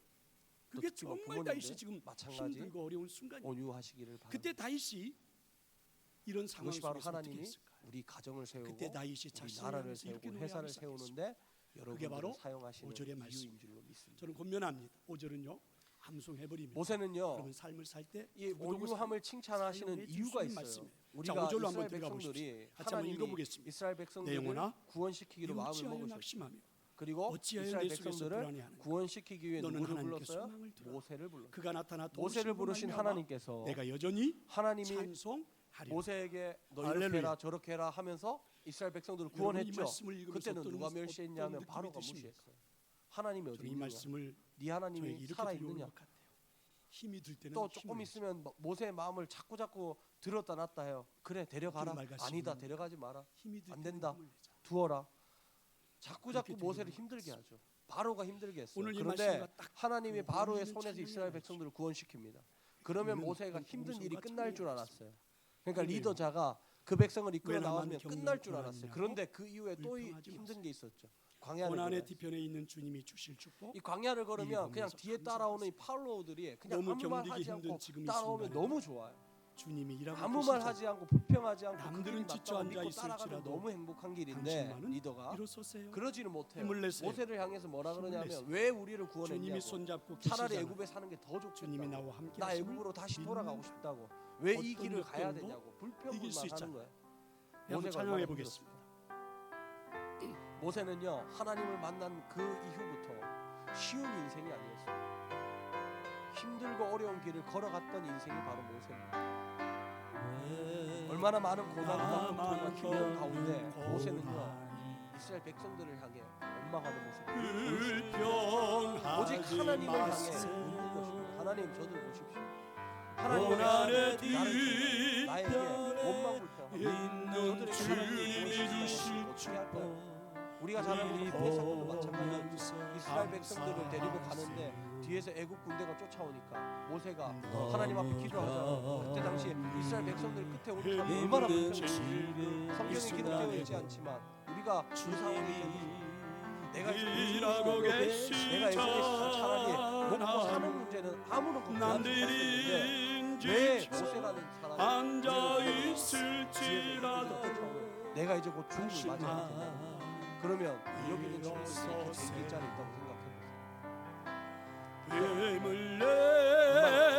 B: 그게
A: 특히 뭐
B: 정말 다윗이
A: 부모님들
B: 지금
A: 마찬가지
B: 힘들고 어려운 순간이에요.
A: 온유하시기를 바랍니다.
B: 그때 다윗이 이런 상황
A: 그것이 바로
B: 속에서 어떻게
A: 하나님이
B: 했을까요?
A: 우리 가정을 세우고
B: 그때 다윗이
A: 우리
B: 자신을
A: 나라를
B: 향해서 이렇게
A: 세우고 회사를
B: 노래하기 시작했습니다.
A: 세우는데 여러분들을
B: 바로
A: 사용하시는
B: 5절의
A: 이유인
B: 말씀입니다.
A: 줄로 믿습니다.
B: 저는 권면합니다. 5절은요. 암송해버리면
A: 모세는요
B: 그러면 삶을 살 때
A: 이 온유함을 칭찬하시는
B: 사용해 줄
A: 이유가
B: 수 있는
A: 있어요.
B: 말씀이에요.
A: 우리가
B: 자, 5절로 한번
A: 이스라엘
B: 들어가
A: 백성들이
B: 같이 한번
A: 하나님이
B: 읽어보겠습니다.
A: 이스라엘
B: 내
A: 백성들을
B: 영혼아,
A: 구원시키기로 마음을
B: 어찌하여
A: 먹으셨어요.
B: 낙심하며
A: 그리고
B: 어찌하여
A: 이스라엘
B: 내 속에서
A: 백성들을
B: 불안해하는가?
A: 구원시키기 위해
B: 너는
A: 누구를
B: 하나님께
A: 불렀어요?
B: 소망을 두라.
A: 모세를 불렀어요.
B: 그가 나타나
A: 모세를
B: 도우심으로
A: 부르신
B: 말미암아
A: 하나님께서
B: 내가 여전히
A: 하나님이
B: 찬송하리라.
A: 모세에게 너
B: 할렐루야.
A: 이렇게 해라 저렇게 해라 하면서 이스라엘 백성들을
B: 여러분, 이
A: 구원했죠.
B: 말씀을 읽으면서
A: 그때는 누가
B: 어떤
A: 멸시했냐면
B: 느낌이
A: 바로가
B: 드십니까?
A: 무시했어요. 하나님이 어디
B: 저는 이
A: 있느냐?
B: 말씀을
A: 네 하나님이
B: 저에게 이렇게
A: 살아
B: 들려오는
A: 있느냐?
B: 것 같아요. 힘이 들 때는
A: 또
B: 힘을
A: 조금
B: 내죠.
A: 있으면 모세의 마음을 자꾸 들었다 놨다 해요. 그래 데려가라.
B: 말 같이
A: 아니다
B: 힘을
A: 데려가지 마라.
B: 힘이 들
A: 안
B: 때는
A: 된다.
B: 힘을 내자.
A: 두어라. 자꾸
B: 그렇게
A: 모세를
B: 들리는
A: 힘들게
B: 것
A: 하죠. 바로가 힘들게 했어요.
B: 오늘 이
A: 그런데
B: 말씀과 딱
A: 하나님이
B: 그
A: 바로의
B: 어울리는
A: 손에서
B: 찬양이
A: 이스라엘
B: 나오죠.
A: 백성들을 구원시킵니다. 그러면
B: 우리는
A: 모세가
B: 어떤
A: 힘든 일이
B: 공성과
A: 끝날 줄
B: 찬양이
A: 알았어요. 그러니까
B: 그런데요.
A: 리더자가 그 백성을 이끌어
B: 왜 나만
A: 나오면
B: 겪는
A: 끝날 줄 알았어요.
B: 고난이냐고
A: 그런데 그 이후에 또
B: 불평하지
A: 힘든
B: 마세요.
A: 게 있었죠. 광야를
B: 고난의
A: 걸어야
B: 뒤편에 있는 주님이 주실 축복.
A: 이 광야를 걸으면
B: 보면서
A: 그냥 뒤에 따라오는 이 팔로우들이 그냥
B: 너무
A: 아무 말
B: 견디기
A: 하지
B: 힘든
A: 않고
B: 지금 이
A: 따라오면
B: 순간에
A: 너무 좋아요.
B: 주님이 일하고
A: 아무 말
B: 계시죠.
A: 하지 않고 불평하지 않고
B: 남들은
A: 그 길이
B: 지쳐
A: 맞다고
B: 앉아
A: 믿고 따라가면
B: 있을지라도
A: 너무 행복한 길인데
B: 당신만은
A: 리더가
B: 일어서세요.
A: 그러지는 못해요.
B: 힘을 내세요.
A: 모세를 향해서 뭐라
B: 힘을
A: 그러냐면
B: 내세요.
A: 왜 우리를
B: 주님이
A: 구원했냐고.
B: 손잡고
A: 차라리
B: 계시잖아요.
A: 애굽에 사는 게 더 좋겠다.
B: 주님이 나와 함께
A: 나
B: 하심을
A: 애굽으로 다시
B: 믿는
A: 돌아가고 싶다고. 왜 이
B: 어떤
A: 길을 가야
B: 역경도
A: 되냐고.
B: 이길 수
A: 불평불만 하는
B: 있잖아요.
A: 거예요.
B: 한번
A: 모세가
B: 찬양해
A: 얼마나
B: 보겠습니다.
A: 모세는요 하나님을 만난 그 이후부터 쉬운 인생이 아니었어요. 힘들고 어려운 길을 걸어갔던 인생이 바로 모세입니다. 얼마나 많은 고난과 고통과 힘든 가운데 모세는요 이스라엘 백성들을 향해 원망하는 모습. 오직 하나님을 향해 묻는 것입니다. 하나님 저들 보십시오. 하나님
B: 고난의
A: 나에게 원망 불평하고
B: 있는
A: 저들에게
B: 주님이 주실
A: 어떻게 할까요? 우리가 잘 알고 있는 구원 사건도 마찬가지였죠. 이스라엘 백성들을 데리고 가는데 뒤에서 애국 군대가 쫓아오니까 모세가 하나님 앞에 기도하자. 그때 당시 이스라엘 백성들 끝에 온 사람이 얼마나 불평했어요. 성경에 기록되어 있지 않지만 우리가 그 상황이 되면 내가
B: 일하고
A: 내가 예전에 차라리 먹고 사는 문제는 아무런 걱정 안 했는데 왜 모세라는 사람이
B: 앉아
A: 뒤에서
B: 있을지라도
A: 쫓아오면 내가 이제 곧 죽음을 맞이하게 된다. 그러면 여기 있는 친구들이 이렇게 즐길 자리 있다고 생각해보세요.
B: 힘을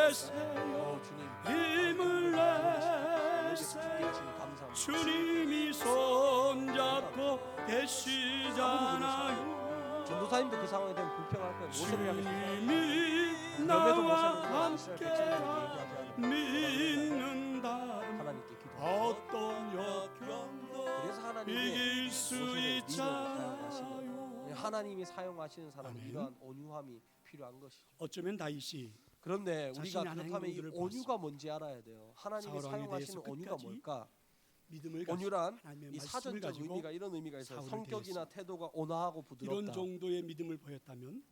B: 내세요.
A: 주님
B: 힘을 내세요.
A: 감사합니다.
B: 주님이 손잡고 계시잖아요.
A: 전도사님도 그 상황에 대한 불평할 거예요. 모세를 향해서
B: 주님이
A: 그럼에도
B: 나와
A: 모세는 이스라엘 백성들에게 얘기하지
B: 함께
A: 않아요.
B: 믿는다.
A: 하나님께 기도.
B: 어떤 역경도
A: 그래서 하나님이
B: 이길 수
A: 모세를 리더로
B: 있잖아요.
A: 사용하시는 하나님이 사용하시는 사람은
B: 아멘.
A: 이러한 온유함이 필요한 것이죠.
B: 어쩌면 다윗이
A: 그런데 우리가
B: 자신의 하나님
A: 그렇다면 이
B: 공들을
A: 온유가 뭔지 알아야 돼요. 하나님이
B: 사울 왕에
A: 사용하시는
B: 대해서
A: 온유가
B: 끝까지
A: 뭘까?
B: 믿음을 가지고
A: 온유란
B: 하나님의
A: 이
B: 말씀을
A: 사전적
B: 가지고
A: 의미가 이런 의미가 있어요.
B: 사울을
A: 성격이나
B: 대했습니다.
A: 태도가 온화하고
B: 이런
A: 부드럽다.
B: 정도의 믿음을 보였다면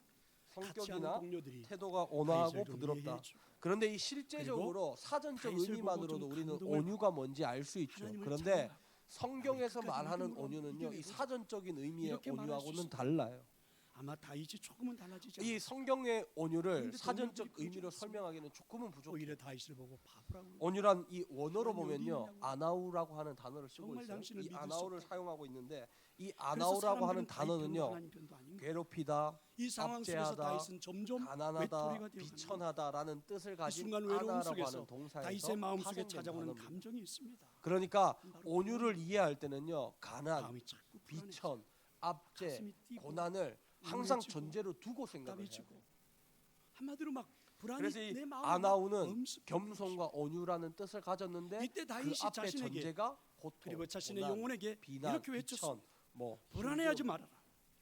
B: 같이 하는
A: 성격이나
B: 동료들이
A: 태도가 온화하고
B: 다윗을
A: 부드럽다.
B: 이해해주고
A: 그런데 이 실제적으로 사전적
B: 다윗을
A: 의미만으로도
B: 보고 좀
A: 우리는
B: 감동을
A: 온유가 뭔지 알 수 있죠.
B: 하나님을
A: 그런데
B: 찬양하고
A: 성경에서
B: 끝까지
A: 말하는
B: 믿음으로
A: 온유는요, 이
B: 이겨내보자.
A: 사전적인 의미의
B: 이렇게 말할 수
A: 온유하고는
B: 있습니다.
A: 달라요.
B: 아마 다윗이 조금은 달라지지
A: 이
B: 않았어요.
A: 성경의 온유를
B: 그런데
A: 사전적
B: 동료들이
A: 의미로
B: 그러지
A: 설명하기는 조금은 부족해요.
B: 오히려 다윗을 보고 바보라고
A: 온유란 이 원어로
B: 하나님 어디
A: 보면요,
B: 있냐고.
A: 아나우라고 하는 단어를 쓰고
B: 정말
A: 있어요.
B: 당신을
A: 이
B: 믿을 수
A: 아나우를
B: 없다.
A: 사용하고 있는데 이
B: 그래서
A: 아나우라고 하는
B: 사람들은 다윗 편도
A: 단어는요,
B: 하나님 편도 아닌 거예요.
A: 괴롭히다,
B: 이 상황 속에서
A: 압제하다,
B: 다윗은 점점
A: 가난하다,
B: 외톨이가 되어가는
A: 비천하다라는 뜻을 가진
B: 순간 외로움
A: 아나라고
B: 속에서
A: 하는 동사에서
B: 다윗의 마음속에
A: 파생된
B: 찾아오는
A: 단어입니다.
B: 감정이 있습니다.
A: 그러니까
B: 바로
A: 온유를 이해할 때는요, 가난,
B: 마음이 자꾸
A: 비천, 압제,
B: 가슴이 뛰고
A: 고난을 항상
B: 우울해지고
A: 전제로 두고 생각을 해야
B: 답답해지고
A: 돼요.
B: 한마디로 막 불안이
A: 그래서
B: 내
A: 이
B: 마음을
A: 아나운은
B: 엄습하는
A: 겸손과 온유라는 뜻을 가졌는데
B: 이때
A: 그
B: 다윗이
A: 앞에
B: 자신에게
A: 전제가 고통,
B: 그리고 자신의
A: 고난,
B: 영혼에게
A: 비난,
B: 이렇게 외쳤습니다.
A: 비천, 뭐
B: 불안해하지
A: 힘듦,
B: 말아라.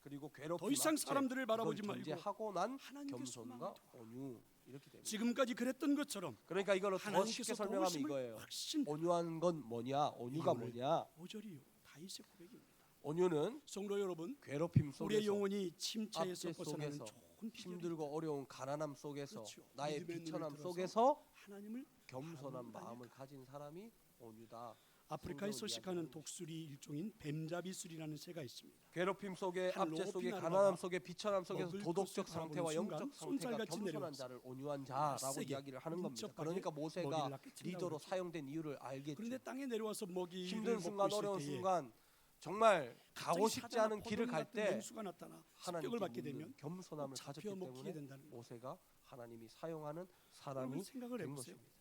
A: 그리고 괴롭힘,
B: 더 이상
A: 압제,
B: 사람들을 바라보지
A: 이걸
B: 말고
A: 전제하고 난
B: 하나님께
A: 겸손과
B: 소망을
A: 온유 이렇게 됩니다.
B: 지금까지 그랬던 것처럼
A: 그러니까 이걸 더 쉽게
B: 하나님께서
A: 설명하면
B: 도우심을
A: 이거예요.
B: 확신
A: 온유한 건 뭐냐? 온유가
B: 이거를
A: 뭐냐?
B: 5절이요. 다윗의 고백입니다.
A: 온유는
B: 성도 여러분,
A: 괴롭힘
B: 우리의
A: 속에서,
B: 영혼이 침체에서
A: 압제
B: 벗어나는
A: 속에서,
B: 좋은 비결이
A: 힘들고 어려운 가난함 속에서,
B: 그렇죠.
A: 나의
B: 믿음의 눈을
A: 비천함
B: 들어서
A: 속에서
B: 하나님을
A: 겸손한
B: 바라보는
A: 마음을
B: 거니까.
A: 가진 사람이 온유다.
B: 아프리카에
A: 성경을
B: 서식하는
A: 이야기하는
B: 독수리 일종인 뱀잡이술이라는 새가 있습니다.
A: 괴롭힘 속에,
B: 하늘로
A: 압제 속에,
B: 높이 날아가
A: 가난함 속에, 비천함 속에서
B: 먹을
A: 도덕적
B: 것을
A: 상태와
B: 바라보는
A: 영적
B: 순간
A: 상태가
B: 손살같이
A: 겸손한
B: 내려와서
A: 자를 온유한 자라고
B: 세게
A: 이야기를 하는 겁니다.
B: 민첩하게
A: 그러니까
B: 먹이를
A: 모세가
B: 낳게 친다고
A: 리더로
B: 그러죠.
A: 사용된 이유를 알겠죠.
B: 그런데 땅에 내려와서 먹이를
A: 힘든
B: 먹고
A: 순간,
B: 있을
A: 어려운
B: 때에
A: 순간 정말
B: 갑자기
A: 가고 싶지
B: 사자나
A: 않은 길을
B: 포도주
A: 갈
B: 같은
A: 때
B: 맹수가 나타나 습격을
A: 하나님께
B: 받게
A: 묻는
B: 되면
A: 겸손함을
B: 잡혀
A: 가졌기
B: 먹히게
A: 때문에
B: 된다는 거예요.
A: 모세가 하나님이 사용하는
B: 여러분
A: 사람이
B: 생각을
A: 된
B: 해보세요.
A: 것입니다.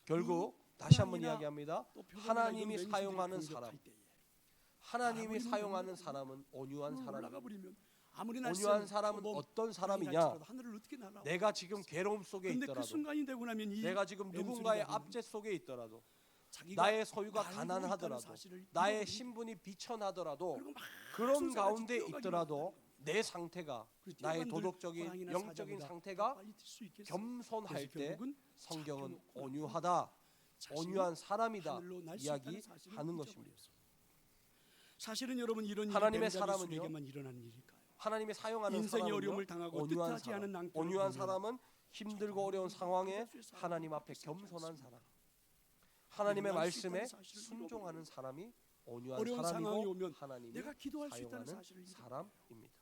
A: 결국
B: 그
A: 다시 한번
B: 고난이나
A: 이야기합니다.
B: 또 표범이나
A: 하나님이
B: 이런 맹수들이
A: 사용하는
B: 공격할
A: 사람,
B: 때에
A: 하나님이
B: 바라보는
A: 사용하는
B: 눈으로
A: 사람은 온유한
B: 올라가
A: 사람입니다.
B: 버리면 아무리
A: 온유한 사람은 어떤 사람이냐?
B: 날지라도 하늘을 어떻게 날아?
A: 내가 지금 괴로움 속에
B: 그런데 그
A: 있더라도,
B: 순간이 되고 나면 이
A: 내가 지금
B: 맹수들이
A: 누군가의
B: 가지고
A: 압제 속에 있더라도,
B: 자기가
A: 나의 소유가
B: 알고 있다는
A: 가난하더라도,
B: 사실을
A: 나의
B: 잃어버리고
A: 신분이 비천하더라도,
B: 그리고 막
A: 그런
B: 손살같이
A: 가운데
B: 뛰어가기만
A: 있더라도
B: 한다는
A: 내 상태가,
B: 그리고
A: 나의
B: 뛰어간들
A: 도덕적인
B: 호랑이나
A: 영적인
B: 사자보다
A: 상태가
B: 빨리 뛸수 있겠어요?
A: 겸손할
B: 그래서
A: 때
B: 결국은
A: 성경은
B: 잡혀먹고
A: 온유하다,
B: 자신이
A: 온유한 사람이다
B: 하늘로 날수 있다는 사실을
A: 이야기하는 것입니다.
B: 잊어버렸어요. 사실은 여러분 이런 일이
A: 하나님의
B: 뱀잡이술에게만 일어나는 일일까요?
A: 하나님이 사용하는
B: 인생의
A: 사람은요,
B: 어려움을 당하고
A: 온유한
B: 뜻하지
A: 사람.
B: 않은 낭패를
A: 온유한
B: 보면
A: 사람은 힘들고 어려운 상황에 하나님 앞에 겸손한 사람, 하나님의 말씀에 순종하는 사람이 온유한
B: 어려운 상황이
A: 사람이고
B: 오면
A: 하나님이
B: 내가 기도할 수 있다는
A: 사용하는
B: 사실을 잊어.
A: 사람입니다.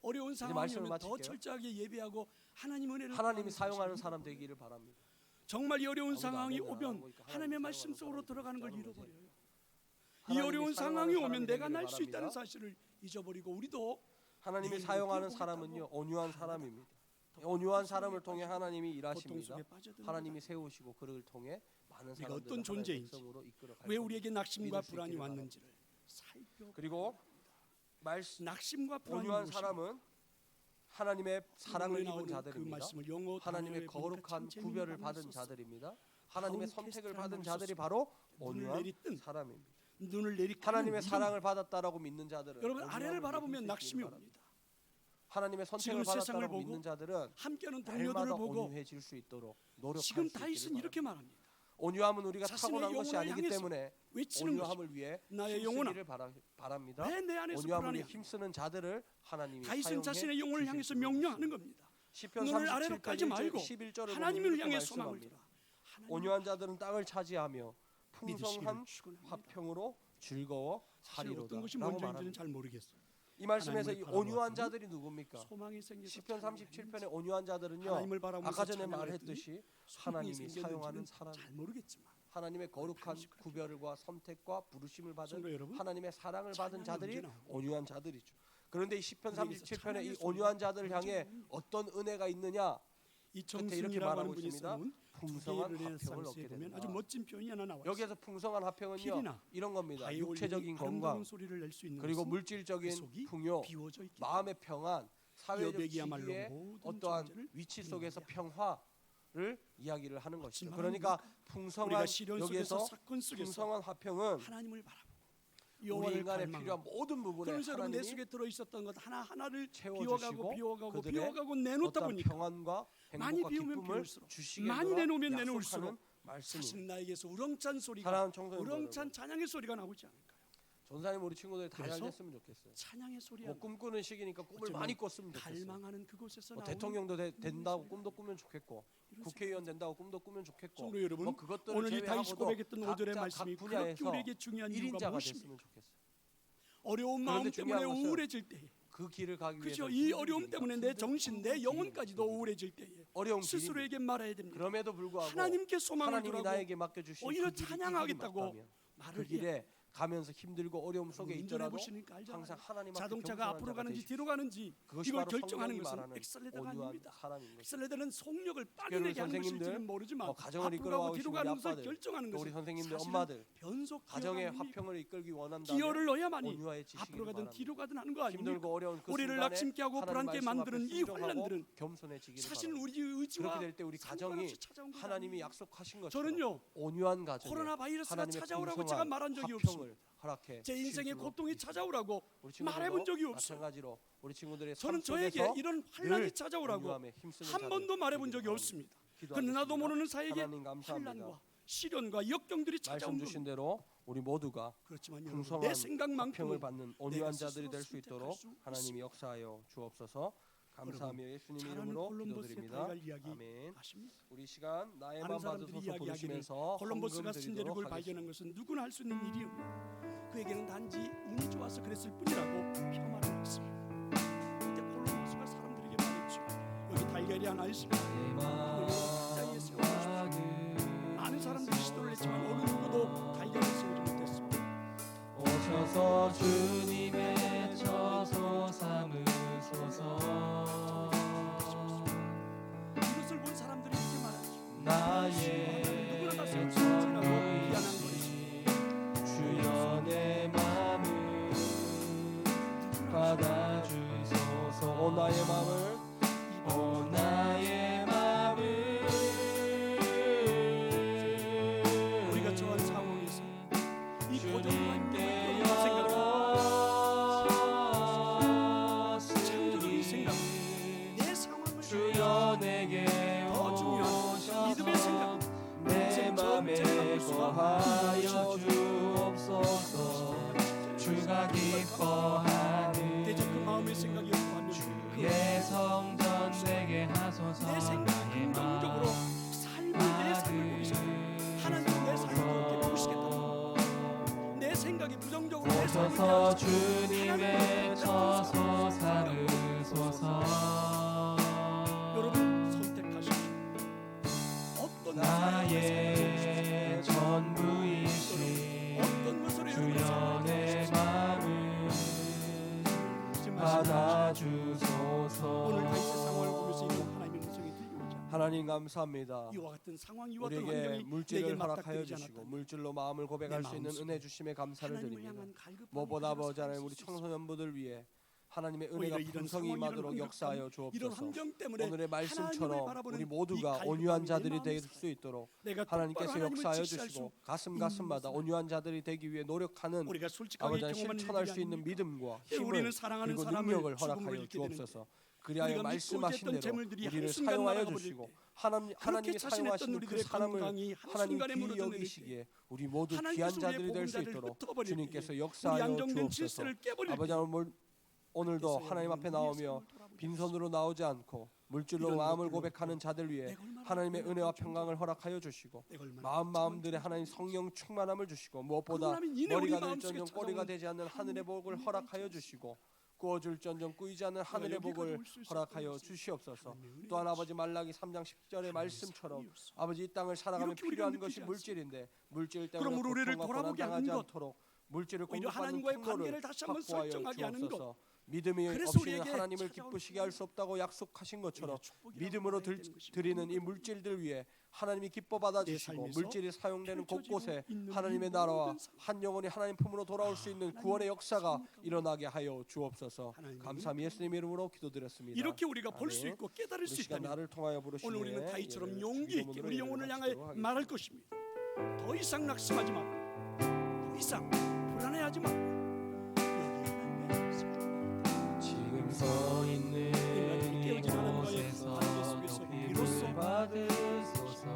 B: 어려운
A: 이제
B: 상황이
A: 말씀을
B: 오면 더
A: 마칠게요.
B: 철저하게 예배하고 하나님 은혜를
A: 하나님이
B: 구하는
A: 사용하는
B: 사실을
A: 사람
B: 잃어버려요.
A: 되기를 바랍니다.
B: 정말 이 어려운
A: 아무도
B: 상황이
A: 아멘을 안
B: 오면
A: 하고 있고
B: 하나님의
A: 하나님이
B: 말씀
A: 사용하는
B: 속으로
A: 사람이
B: 들어가는 걸
A: 있다는 거지.
B: 잃어버려요. 이
A: 하나님이
B: 어려운
A: 사용하는
B: 상황이
A: 사람이
B: 오면 내가
A: 되기를
B: 날 수 있다는
A: 바랍니다.
B: 사실을 잊어버리고 우리도
A: 하나님이
B: 내일
A: 사용하는
B: 어떻게
A: 사람은요,
B: 보겠다고
A: 온유한
B: 하나다.
A: 사람입니다.
B: 더
A: 온유한
B: 고통
A: 사람을
B: 속에
A: 통해
B: 빠지고
A: 하나님이
B: 고통
A: 일하십니다.
B: 속에 빠져드는
A: 하나님이
B: 거다.
A: 세우시고 그를 통해 많은
B: 우리가
A: 사람들을
B: 어떤 존재인지,
A: 백성으로 이끌어 갈
B: 왜
A: 겁니다.
B: 우리에게 낙심과
A: 믿을 수
B: 불안이
A: 있기를
B: 왔는지를 살펴.
A: 그리고 말씀
B: 낙심과 불안이
A: 온유한
B: 무엇인가?
A: 사람은 하나님의 사랑을
B: 나오는
A: 입은
B: 그
A: 자들입니다.
B: 말씀을 영어
A: 하나님의
B: 단어에 보니까
A: 거룩한
B: 참
A: 구별을
B: 재미있는
A: 받은
B: 단어를 썼어요.
A: 자들입니다. 하나님의
B: 아웃캐스트라는
A: 선택을 받은
B: 말을
A: 자들이
B: 썼습니다.
A: 바로
B: 눈을
A: 온유한
B: 내리뜬
A: 사람입니다.
B: 눈을 내리뜨는
A: 하나님의
B: 믿음.
A: 사랑을 받았다라고 믿는 자들은
B: 여러분
A: 온유함을
B: 아래를 바라보면
A: 믿을 수
B: 낙심이
A: 있기를 바랍니다.
B: 옵니다.
A: 하나님의 선택을
B: 지금 세상을
A: 받았다라고
B: 보고
A: 믿는 자들은
B: 함께하는 동료들을
A: 날마다
B: 보고
A: 온유해질 수 있도록 노력할 수
B: 지금
A: 있기를
B: 다윗은 이렇게
A: 바랍니다.
B: 말합니다.
A: 온유함은 우리가
B: 자신의
A: 타고난 것이
B: 영혼을
A: 아니기
B: 향해서
A: 때문에
B: 외치는 것이
A: 온유함을 위해
B: 나의 영혼아,
A: 힘쓰기를 바랍니다.
B: 왜 내 안에서
A: 온유함을 위해
B: 불안해?
A: 힘쓰는 자들을 하나님이
B: 다윗은
A: 사용해
B: 자신의 영혼을
A: 주실
B: 향해서
A: 줄로
B: 명령하는
A: 믿습니다.
B: 겁니다.
A: 시편
B: 눈을 아래로
A: 37편
B: 깔지 말고
A: 11절을
B: 하나님을 향해 소망을 두라.
A: 온유한 자들은 땅을 차지하며
B: 믿으시기를
A: 풍성한
B: 축원합니다.
A: 화평으로
B: 사실
A: 즐거워하리로다
B: 어떤 것이
A: 라고
B: 먼저인지는
A: 말합니다.
B: 잘 모르겠어요.
A: 이 말씀에서 이
B: 하나님을
A: 온유한
B: 바라보았더니
A: 자들이 누굽니까?
B: 소망이 생겨서
A: 시편
B: 잘
A: 37편의 온유한 자들은요,
B: 하나님을 바라보면서
A: 아까 전에
B: 찬양을
A: 말했듯이
B: 소망이
A: 하나님이
B: 생겼는지는
A: 사용하는 사람,
B: 잘 모르겠지만
A: 하나님의 거룩한
B: 편식할
A: 구별과 선택과 부르심을 받은
B: 성도 여러분,
A: 하나님의 사랑을 받은
B: 찬양이
A: 자들이
B: 언제 나옵니까?
A: 온유한 자들이죠. 그런데 이 시편
B: 우리에게서
A: 37편의 이
B: 찬양의
A: 온유한
B: 소리가
A: 자들을
B: 언제
A: 향해
B: 나옵니까?
A: 어떤 은혜가 있느냐?
B: 이
A: 끝에 이렇게
B: 정승이라고 하는
A: 말하고
B: 분이
A: 있습니다.
B: 써놓은
A: 풍성한
B: 두개의
A: 화평을
B: 르네상스에
A: 얻게
B: 보면
A: 된다.
B: 아주 멋진 표현이 하나 나와 있어요.
A: 여기에서 풍성한 화평은요,
B: 필이나
A: 이런 겁니다.
B: 바이올린이
A: 육체적인
B: 아름다운
A: 건강,
B: 소리를 낼 수 있는
A: 그리고
B: 것은 그
A: 물질적인
B: 속이
A: 풍요,
B: 비워져 있기
A: 마음의 평안, 사회적
B: 여백이야말로
A: 지위의
B: 모든
A: 어떠한
B: 존재를
A: 위치 속에서
B: 풍요하게
A: 평화를 이야기를 하는 것이죠.
B: 말은
A: 그러니까
B: 우리가
A: 풍성한
B: 시련 속에서
A: 여기에서
B: 사건 속에서
A: 풍성한 화평은
B: 하나님을 바라보고
A: 우리
B: 여호와를
A: 인간의
B: 갈망하고
A: 필요한 모든 부분에
B: 그러면서 여러분 내
A: 하나님이
B: 속에 들어 있었던 것 하나 하나를
A: 채워주시고
B: 비워가고
A: 그들의
B: 내놓다
A: 어떤
B: 보니까
A: 평안과
B: 많이
A: 행복과
B: 비우면
A: 기쁨을
B: 비울수록
A: 주시게
B: 많이 내놓으면 내놓을수록
A: 약속하는 말씀이
B: 사실 나에게서 우렁찬 소리가
A: 사랑하는 청소년
B: 우렁찬
A: 여러분,
B: 찬양의 소리가 나오지 않을까요?
A: 전사님 우리 친구들이 다 잘
B: 그래서
A: 됐으면 좋겠어요.
B: 찬양의 소리야.
A: 뭐 꿈꾸는 시기니까 꿈을
B: 어쩌면
A: 많이 꿨으면 좋겠어요.
B: 갈망하는 그곳에서
A: 뭐
B: 나오는
A: 대통령도 된다고
B: 소리가
A: 꿈도 꾸면 좋겠고,
B: 이런
A: 국회의원
B: 생각이
A: 된다고 꿈도 꾸면 좋겠고,
B: 성도 여러분,
A: 뭐 그것들을
B: 오늘 이 다윗이
A: 제외하고도
B: 고백했던 5절의
A: 각자
B: 말씀이
A: 각
B: 그렇게
A: 분야에서
B: 우리에게 중요한 이유가
A: 1인자가
B: 무엇입니까?
A: 됐으면 좋겠어요.
B: 어려운 마음
A: 그런데
B: 때문에
A: 중요한 것은
B: 우울해질 때에
A: 그 길을 가기 위해서
B: 그죠? 이 어려움 때문에 내 정신, 내 영혼까지도 우울해질 때에
A: 어려운 길이
B: 스스로에게 말해야 됩니다.
A: 그럼에도 불구하고
B: 하나님께 소망을
A: 하나님이
B: 두라고
A: 나에게 맡겨주신
B: 오히려
A: 그 길이 이
B: 찬양하겠다고
A: 길이 맞다면 그
B: 말을 해야
A: 길에 가면서 힘들고 어려움 속에
B: 운전해
A: 있더라도
B: 보시니까 알잖아요.
A: 항상 하나님 앞에
B: 자동차가
A: 겸손한
B: 앞으로
A: 자가
B: 가는지
A: 되십시오.
B: 뒤로 가는지
A: 그것이
B: 이걸
A: 바로
B: 결정하는
A: 성령이
B: 것은
A: 말하는
B: 엑셀레터가
A: 온유한
B: 아닙니다.
A: 사람인 것입니다.
B: 엑셀레터는 속력을
A: 특별히
B: 빠르게 하는 것일지는
A: 선생님들,
B: 모르지만
A: 가정을
B: 앞으로
A: 이끌어가고
B: 가고 뒤로
A: 계신
B: 가는
A: 우리
B: 것을
A: 아빠들,
B: 결정하는
A: 또 우리
B: 것은
A: 선생님들,
B: 사실은
A: 엄마들,
B: 변속
A: 가정의
B: 기어가 아닙니까?
A: 화평을 이끌기
B: 기어를
A: 원한다면
B: 넣어야만이
A: 온유와의 지식을
B: 앞으로 가든
A: 바랍니다.
B: 뒤로 가든 하는 거 아닙니까?
A: 힘들고 어려운 그
B: 우리를
A: 순간에
B: 낙심케 하고
A: 하나님
B: 불안케
A: 말씀 앞에
B: 만드는 이
A: 순종하고
B: 환란들은
A: 겸손해지기를
B: 사실
A: 바랍니다.
B: 우리 의지와
A: 그렇게 될 때 우리 가정이
B: 상관없이 찾아온 거
A: 하나님이
B: 아닙니까?
A: 약속하신 것처럼
B: 저는요
A: 온유한 가정에
B: 코로나 바이러스가
A: 하나님의
B: 찾아오라고
A: 풍성한
B: 제가 말한 적이
A: 화평을
B: 없습니다.
A: 허락해
B: 제 인생의
A: 주실
B: 고통이
A: 줄로
B: 찾아오라고
A: 우리 친구들도
B: 말해본 적이 없어요.
A: 마찬가지로 우리 친구들의
B: 저는
A: 삶 속에서
B: 저에게 이런 환란이
A: 늘
B: 찾아오라고
A: 온유함에 힘쓰는
B: 한
A: 자들
B: 번도 말해본
A: 되기를
B: 적이 없습니다.
A: 기도하겠습니다.
B: 그런데 나도 모르는 사이에
A: 하나님 감사합니다.
B: 환란과 시련과 역경들이 찾아온
A: 말씀 주신
B: 겁니다.
A: 대로 우리 모두가
B: 그렇지만 여러분 내
A: 풍성한 화평을
B: 생각만큼은
A: 받는 온유한
B: 내가
A: 자들이
B: 스스로
A: 될 수
B: 선택할
A: 있도록
B: 수
A: 하나님이 역사하여 주옵소서. 감사하며 예수님
B: 잘 아는
A: 이름으로
B: 콜럼버스의
A: 기도드립니다.
B: 다이갈 이야기
A: 아멘.
B: 아십니까?
A: 우리 시간 나의
B: 많은
A: 맘
B: 사람들이
A: 받으소서
B: 이야기하기를
A: 부르시면서
B: 콜럼버스가
A: 헌금 드리도록
B: 신대륙을
A: 하겠습니다.
B: 발견한 것은 누구나 할 수 있는 일이었고 그에게는 단지 운이 좋아서 그랬을 뿐이라고 폄하를 했습니다. 그때 콜럼버스가 사람들에게 말했죠. 여기 달걀이 하나 있습니다. 자리에 세워주십시오. 많은 사람들이 시도를 했지만 어느 누구도 달걀을 세우지 못했습니다.
C: 오셔서 주님의 처소 삼으소서.
B: 이것을 본 사람들이 이렇게 말하죠.
C: 나의
B: 누구나 다 세울 수 있지라고 미안한
C: 전부이신 주여 내 맘을 받아주소서.
A: 오 나의 마음을
C: 오 나의 맘을
B: 우리가 처한 상황에서 이 고정관념을
C: 주님께
B: 창조적인 생각,
C: 열었으니
B: 내 상황을
C: 주여 내게
B: 더 중요한 믿음의 생각,
C: 내 맘에 거하여 주옵소서. 주가 기뻐하는
B: 대적 그 마음의 생각이 없다면
C: 주의 성전 되게 하소서.
B: 내 생각이
C: 나의
B: 긍정적으로 삶을 내 삶을 보기 시작. 하나님은 내 삶을 그렇게 보시겠다는 겁니다. 내 생각이 부정적으로 내 삶을
C: 오셔서
B: 대하시고
C: 주님의 처소 삼으소서.
B: 여러분 선택하십시오. 어떤
C: 나의 전부이신
B: 어떤 것으로 여러분의
C: 주여
B: 삶을
C: 내
B: 대하십시오.
C: 맘을 받아주소서.
B: 오늘 다윗의 상황을 보면서 이 하나님의 음성이 들려오자.
A: 하나님 감사합니다.
B: 이와 같은 상황, 이와 같은
A: 우리에게
B: 환경이 내게
A: 물질을 허락하여
B: 맞닥뜨리지
A: 주시고
B: 않았다면
A: 물질로 마음을 고백할
B: 내
A: 수 있는
B: 마음속에
A: 은혜 주심에 감사를
B: 하나님을
A: 드립니다.
B: 향한 갈급함이
A: 무엇보다
B: 그대로
A: 아버지 하나님
B: 살아있을
A: 우리
B: 수
A: 청소년부들 위해 하나님의
B: 오히려
A: 은혜가
B: 이런
A: 풍성히
B: 상황,
A: 임하도록
B: 이런
A: 역사하여
B: 이런
A: 주옵소서.
B: 환경 때문에
A: 오늘의
B: 하나님을
A: 말씀처럼
B: 바라보는
A: 우리
B: 이
A: 모두가
B: 갈급함이
A: 온유한
B: 내
A: 자들이
B: 마음에
A: 될
B: 살아요.
A: 수 있도록
B: 내가
A: 하나님께서
B: 똑바로 하나님을
A: 역사하여
B: 직시할
A: 주시고
B: 수
A: 가슴가슴마다
B: 있는
A: 온유한 자들이 되기 위해 노력하는
B: 우리가 솔직하게
A: 아버지 하나님
B: 경험하는
A: 실천할
B: 일이
A: 수 있는
B: 아닙니까?
A: 믿음과
B: 예,
A: 힘을
B: 우리는 사랑하는
A: 그리고
B: 사람을
A: 능력을
B: 죽음으로
A: 허락하여
B: 잃게 되는
A: 주옵소서. 그리하여
B: 우리가 믿고
A: 말씀하신
B: 있었던
A: 대로
B: 재물들이
A: 우리를
B: 한순간
A: 사용하여
B: 날아가 버릴
A: 주시고
B: 때
A: 하나님이
B: 그렇게 자신했던
A: 사용하시는 그
B: 우리들의
A: 사람을
B: 건강이
A: 하나님
B: 한순간에
A: 귀히
B: 무너져 내릴 때
A: 여기시기에 우리 모두
B: 하나님께서
A: 귀한
B: 우리의
A: 자들이 될 수
B: 보금자리를
A: 있도록
B: 흩어버릴
A: 주님께서
B: 때 우리
A: 역사하여
B: 안정된
A: 주옵소서.
B: 질서를 깨버릴
A: 아버지
B: 때
A: 하나님 오늘도
B: 그래서
A: 하나님 앞에
B: 여러분,
A: 나오며
B: 우리의 삶을 돌아보게
A: 빈손으로 나오지 않고 물질로
B: 이런
A: 마음을
B: 것들로
A: 고백하는 자들 위해
B: 내가 얼마나
A: 하나님의
B: 고마운
A: 은혜와
B: 존재인지,
A: 평강을 허락하여 주시고
B: 내가 얼마나
A: 마음들의
B: 좋은
A: 하나님
B: 존재인지.
A: 성령 충만함을 주시고 무엇보다
B: 그러나 이내
A: 머리가
B: 우리 마음속에
A: 될전정 꼬리가
B: 찾아오는
A: 되지 않는 하늘의 복을
B: 하나님의
A: 허락하여
B: 은혜가
A: 주시고 구워줄전정 꾸이지 않는 하늘의
B: 여기까지
A: 복을
B: 올수 있었던
A: 허락하여
B: 것은
A: 주시옵소서.
B: 하나님의 은혜였지.
A: 또한 아버지 말라기 3장 10절의 말씀처럼
B: 삶이었어.
A: 아버지 이 땅을 살아가면
B: 이렇게 우리가
A: 필요한
B: 느끼지
A: 것이
B: 않습니까?
A: 물질인데 물질 때문에
B: 그럼 우리를
A: 고통과
B: 돌아보게 하는
A: 고난당하지
B: 것,
A: 않도록 물질을
B: 오히려
A: 공급하는
B: 하나님과의
A: 통로를
B: 관계를 다시 한번
A: 확보하여
B: 설정하게 하는 것.
A: 주옵소서. 믿음이
B: 그래서
A: 없이는
B: 우리에게
A: 하나님을
B: 찾아올
A: 기쁘시게 할 수 없다고 약속하신 것처럼
B: 우리의 축복이라고
A: 믿음으로
B: 말해야 되는 것입니다.
A: 드리는 이 물질들 위해 하나님이 기뻐 받아주시고
B: 삶에서
A: 물질이 사용되는
B: 펼쳐지고
A: 곳곳에
B: 있는
A: 하나님의
B: 이
A: 나라와
B: 모든 삶.
A: 한 영혼이 하나님 품으로 돌아올 수 있는 구원의 역사가 일어나게 하여 주옵소서.
B: 하나님의
A: 감사함이 예수님 이름으로 기도드렸습니다.
B: 이렇게 우리가 볼 수
A: 아멘.
B: 있고 깨달을
A: 우리
B: 수
A: 시간
B: 있다면
A: 나를 통하여 부르시니
B: 오늘 우리는 다윗처럼 용기 있게 우리 영혼을 향해 말할 것입니다. 더 이상 낙심하지 말고 더 이상 불안해하지 말고 여기 하나님의 말씀.
C: 지금 서 있는 이곳에서 높임을 받으소서.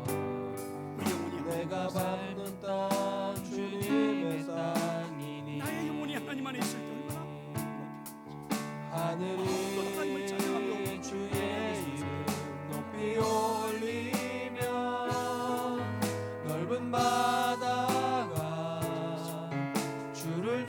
B: 우리 영혼이
C: 내가 밟는 땅 주님의 땅이니
B: 나의 영혼이 하나님 안에 있을 때 얼마나
C: 하늘이 주의 이름 높이 올리며 넓은 바다가 주를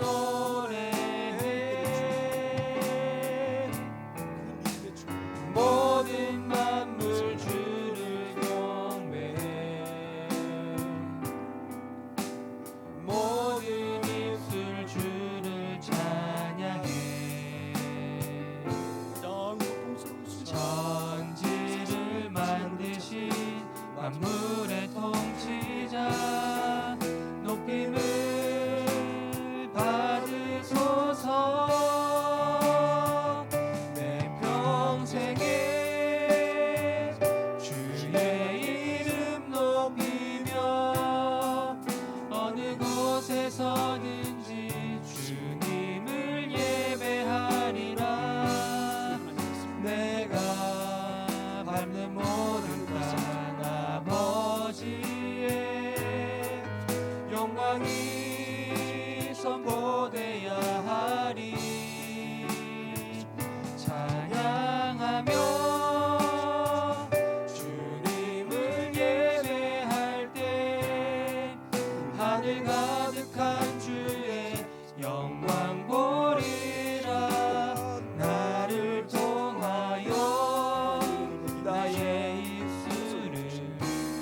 C: 곳에서든지 주님을 예배하리라. 내가 밟는 모든 땅 아버지의 영광이 선포되어야 하리. 찬양하며 주님을 예배할 때 하늘 가득한 주의 영광 보리라. 나를 통하여 나의 입술을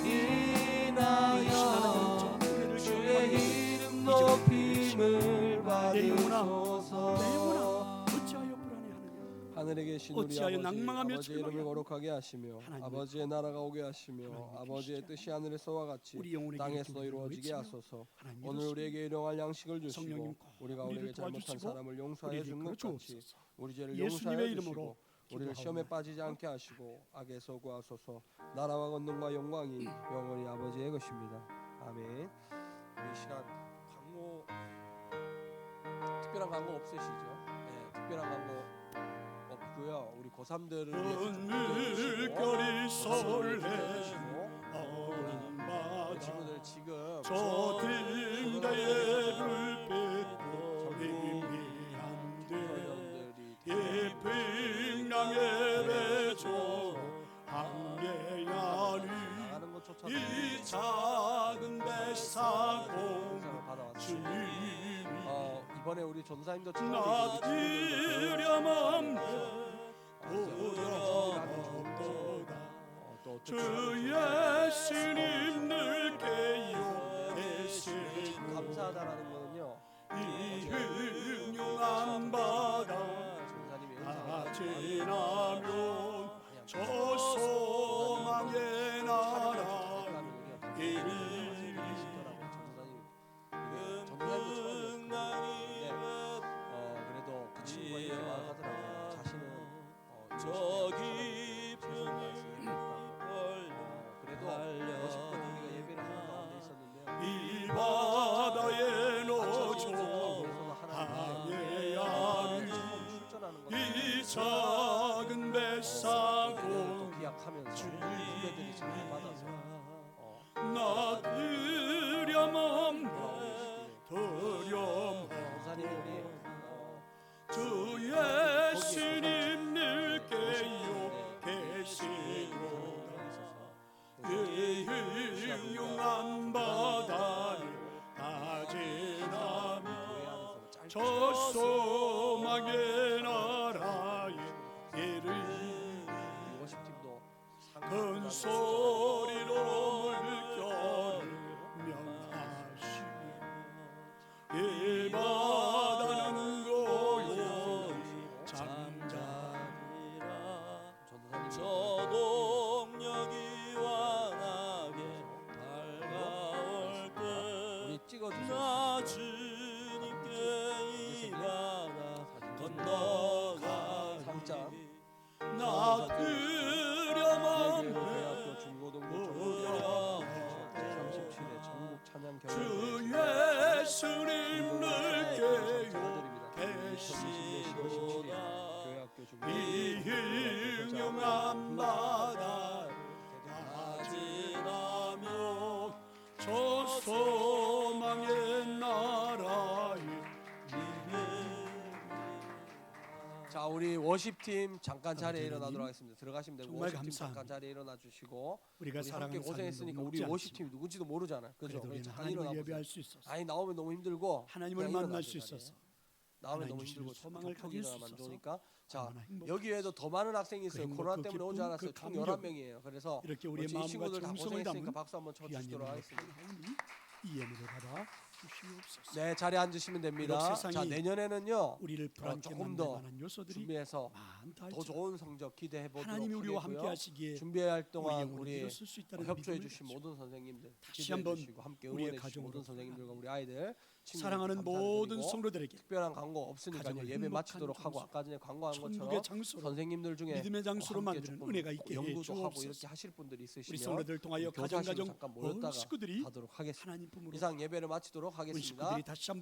C: 인하여 주의 이름 높임을 받으소서.
B: 어찌하여 불안해하느냐.
A: 하늘에 계신 우리
B: 어찌하여
A: 아버지,
B: 낭망하며
A: 아버지의 이름을
B: 절망하느냐.
A: 거룩하게 하시며
B: 하나님
A: 아버지의 나라가 오게 하시며
B: 하나님
A: 아버지의
B: 계시지
A: 뜻이 하늘에서와 같이
B: 우리 영혼에게
A: 땅에서도
B: 이렇게
A: 이루어지게
B: 외치며
A: 하소서.
B: 하나님
A: 오늘
B: 믿으시고
A: 우리에게 일용할 양식을 주시고
B: 성령님
A: 우리가
B: 우리를
A: 우리에게 잘못한
B: 도와주시고
A: 사람을 용서하여
B: 우리를
A: 준 것
B: 이끌어
A: 같이
B: 주옵소서.
A: 우리 죄를
B: 예수님의
A: 용서하여
B: 이름으로
A: 주시고 우리를 시험에
B: 기도하옵나이다.
A: 빠지지 않게 하시고 악에서 구하소서. 나라와 권능과 영광이 영원히 아버지의 것입니다. 아멘. 우리 시간 광고 특별한 광고 없으시죠? 네, 특별한 광고 없고요. 우리 고3들을 위해서
B: 물결이 설레
A: 우리
B: 바다
A: 친구들 지금
B: 저 등대의 불빛도 희미한데 예쁜 예배조 함께하리
A: 나가는 것조차
B: 이 작은 뱃사공 주님이
A: 이번에 우리 전사님도
B: 나들려만 도려없도다 주 예수님 늘 깨어계시고
A: 감사하다라는 거는요.
B: 이 흉흉한 바다 다 지나면 저 소망의 나라 이르리
A: 그래도 그 친구가 이렇게 말하더라고요. 자신은
D: 저 깊은
A: 그래도 50분 우리가 예배를 하는 가운데 있었는데요.
B: 이 바다에 노조 항해하리 이 작은 뱃사공
A: 기약하면서 후배들이 잘 받아서
B: 나 두려움 두려움
A: 전사님 우리
B: 주 예수님 늘 깨어 계시고 이 흉흉한 바다를 다 지나며 저 소망의 나라에 이르리
A: 워십팀도
B: 큰 소리로 물결을 명하시니 이 바다는 고요히 잠자리라
D: 저 동력이 환하게 밝아올 때
A: 우리 찍어주세요.
D: 나 주님께 이 바다 건너가리
B: 나 두려움
A: 대학교 중고등부
B: 두려움
A: 37회 전국 찬양
B: 주
A: 경연
B: 예수님을 깨어 계시고
A: 교회학교 중고등부
B: 이 흉흉한 바다를 다 지나며 저 소망의 나라에
A: 자 우리 워십팀 잠깐 자리에
B: 아버지
A: 일어나도록
B: 하나님,
A: 하겠습니다. 들어가시면 되고
B: 정말
A: 워십팀 잠깐
B: 감사합니다.
A: 자리에 일어나 주시고
B: 우리가
A: 우리 함께
B: 사랑하는
A: 고생했으니까
B: 사람도
A: 우리
B: 높지
A: 워십팀이 누군지도 모르잖아요. 그죠?
B: 그래도
A: 우리
B: 우리는
A: 잠깐
B: 하나님을
A: 일어나
B: 예배할
A: 보세요.
B: 수 있어서
A: 아니 나오면 너무 힘들고
B: 하나님을
A: 그냥
B: 만날
A: 일어나세요,
B: 수
A: 자리에.
B: 있어서
A: 나오면
B: 하나님
A: 너무
B: 주시는
A: 힘들고
B: 소망을
A: 격하게
B: 가질 수
A: 일어나면 안
B: 있어서
A: 좋으니까 자
B: 얼마나 행복해요.
A: 여기 외에도 더 많은 학생이 있어요.
B: 그
A: 코로나
B: 행복, 그
A: 때문에 오지
B: 기쁨,
A: 않았어요.
B: 그
A: 총
B: 감격,
A: 11명이에요. 그래서
B: 이렇게 우리의
A: 이
B: 마음과
A: 친구들 다
B: 정성을
A: 고생했으니까
B: 담은
A: 박수 한번
B: 귀한
A: 쳐주시도록
B: 예물을
A: 하겠습니다.
B: 하나님이 이 예물을 받아 주시옵소서.
A: 네 자리에 앉으시면 됩니다.
B: 비록 세상이
A: 자 내년에는요
B: 우리를 불안케
A: 조금
B: 만들
A: 더
B: 만한 요소들이
A: 준비해서
B: 많다
A: 더
B: 할지라도
A: 좋은 성적 기대해 보도록
B: 하나님이 우리와 함께
A: 하겠고요.
B: 하시기에
A: 준비할
B: 우리
A: 동안
B: 영혼을
A: 우리
B: 이룰 수 있다는
A: 협조해
B: 믿음을
A: 주신
B: 가지고
A: 모든 선생님들
B: 다시
A: 기도해
B: 한번
A: 주시고 함께
B: 우리의
A: 응원해 주신 모든
B: 가정으로
A: 선생님들과 우리 아이들 친구들
B: 사랑하는
A: 감사를
B: 모든
A: 드리고
B: 성도들에게
A: 특별한 광고 없으니까요.
B: 가정을
A: 예배
B: 행복한
A: 마치도록 하고
B: 장소,
A: 아까 전에 광고한
B: 천국의
A: 것처럼
B: 장소로
A: 선생님들 중에
B: 믿음의 장소로
A: 함께
B: 만드는
A: 조금
B: 은혜가 있게 해
A: 연구도 하고
B: 주옵소서.
A: 이렇게 하실 분들이
B: 우리
A: 있으시면
B: 성도들 통하여
A: 교사실로
B: 가정
A: 잠깐
B: 온
A: 모였다가
B: 식구들이
A: 하도록 하겠습니다.
B: 하나님 품으로
A: 이상 예배를 마치도록 하겠습니다.
B: 우리 식구들이 다시 한번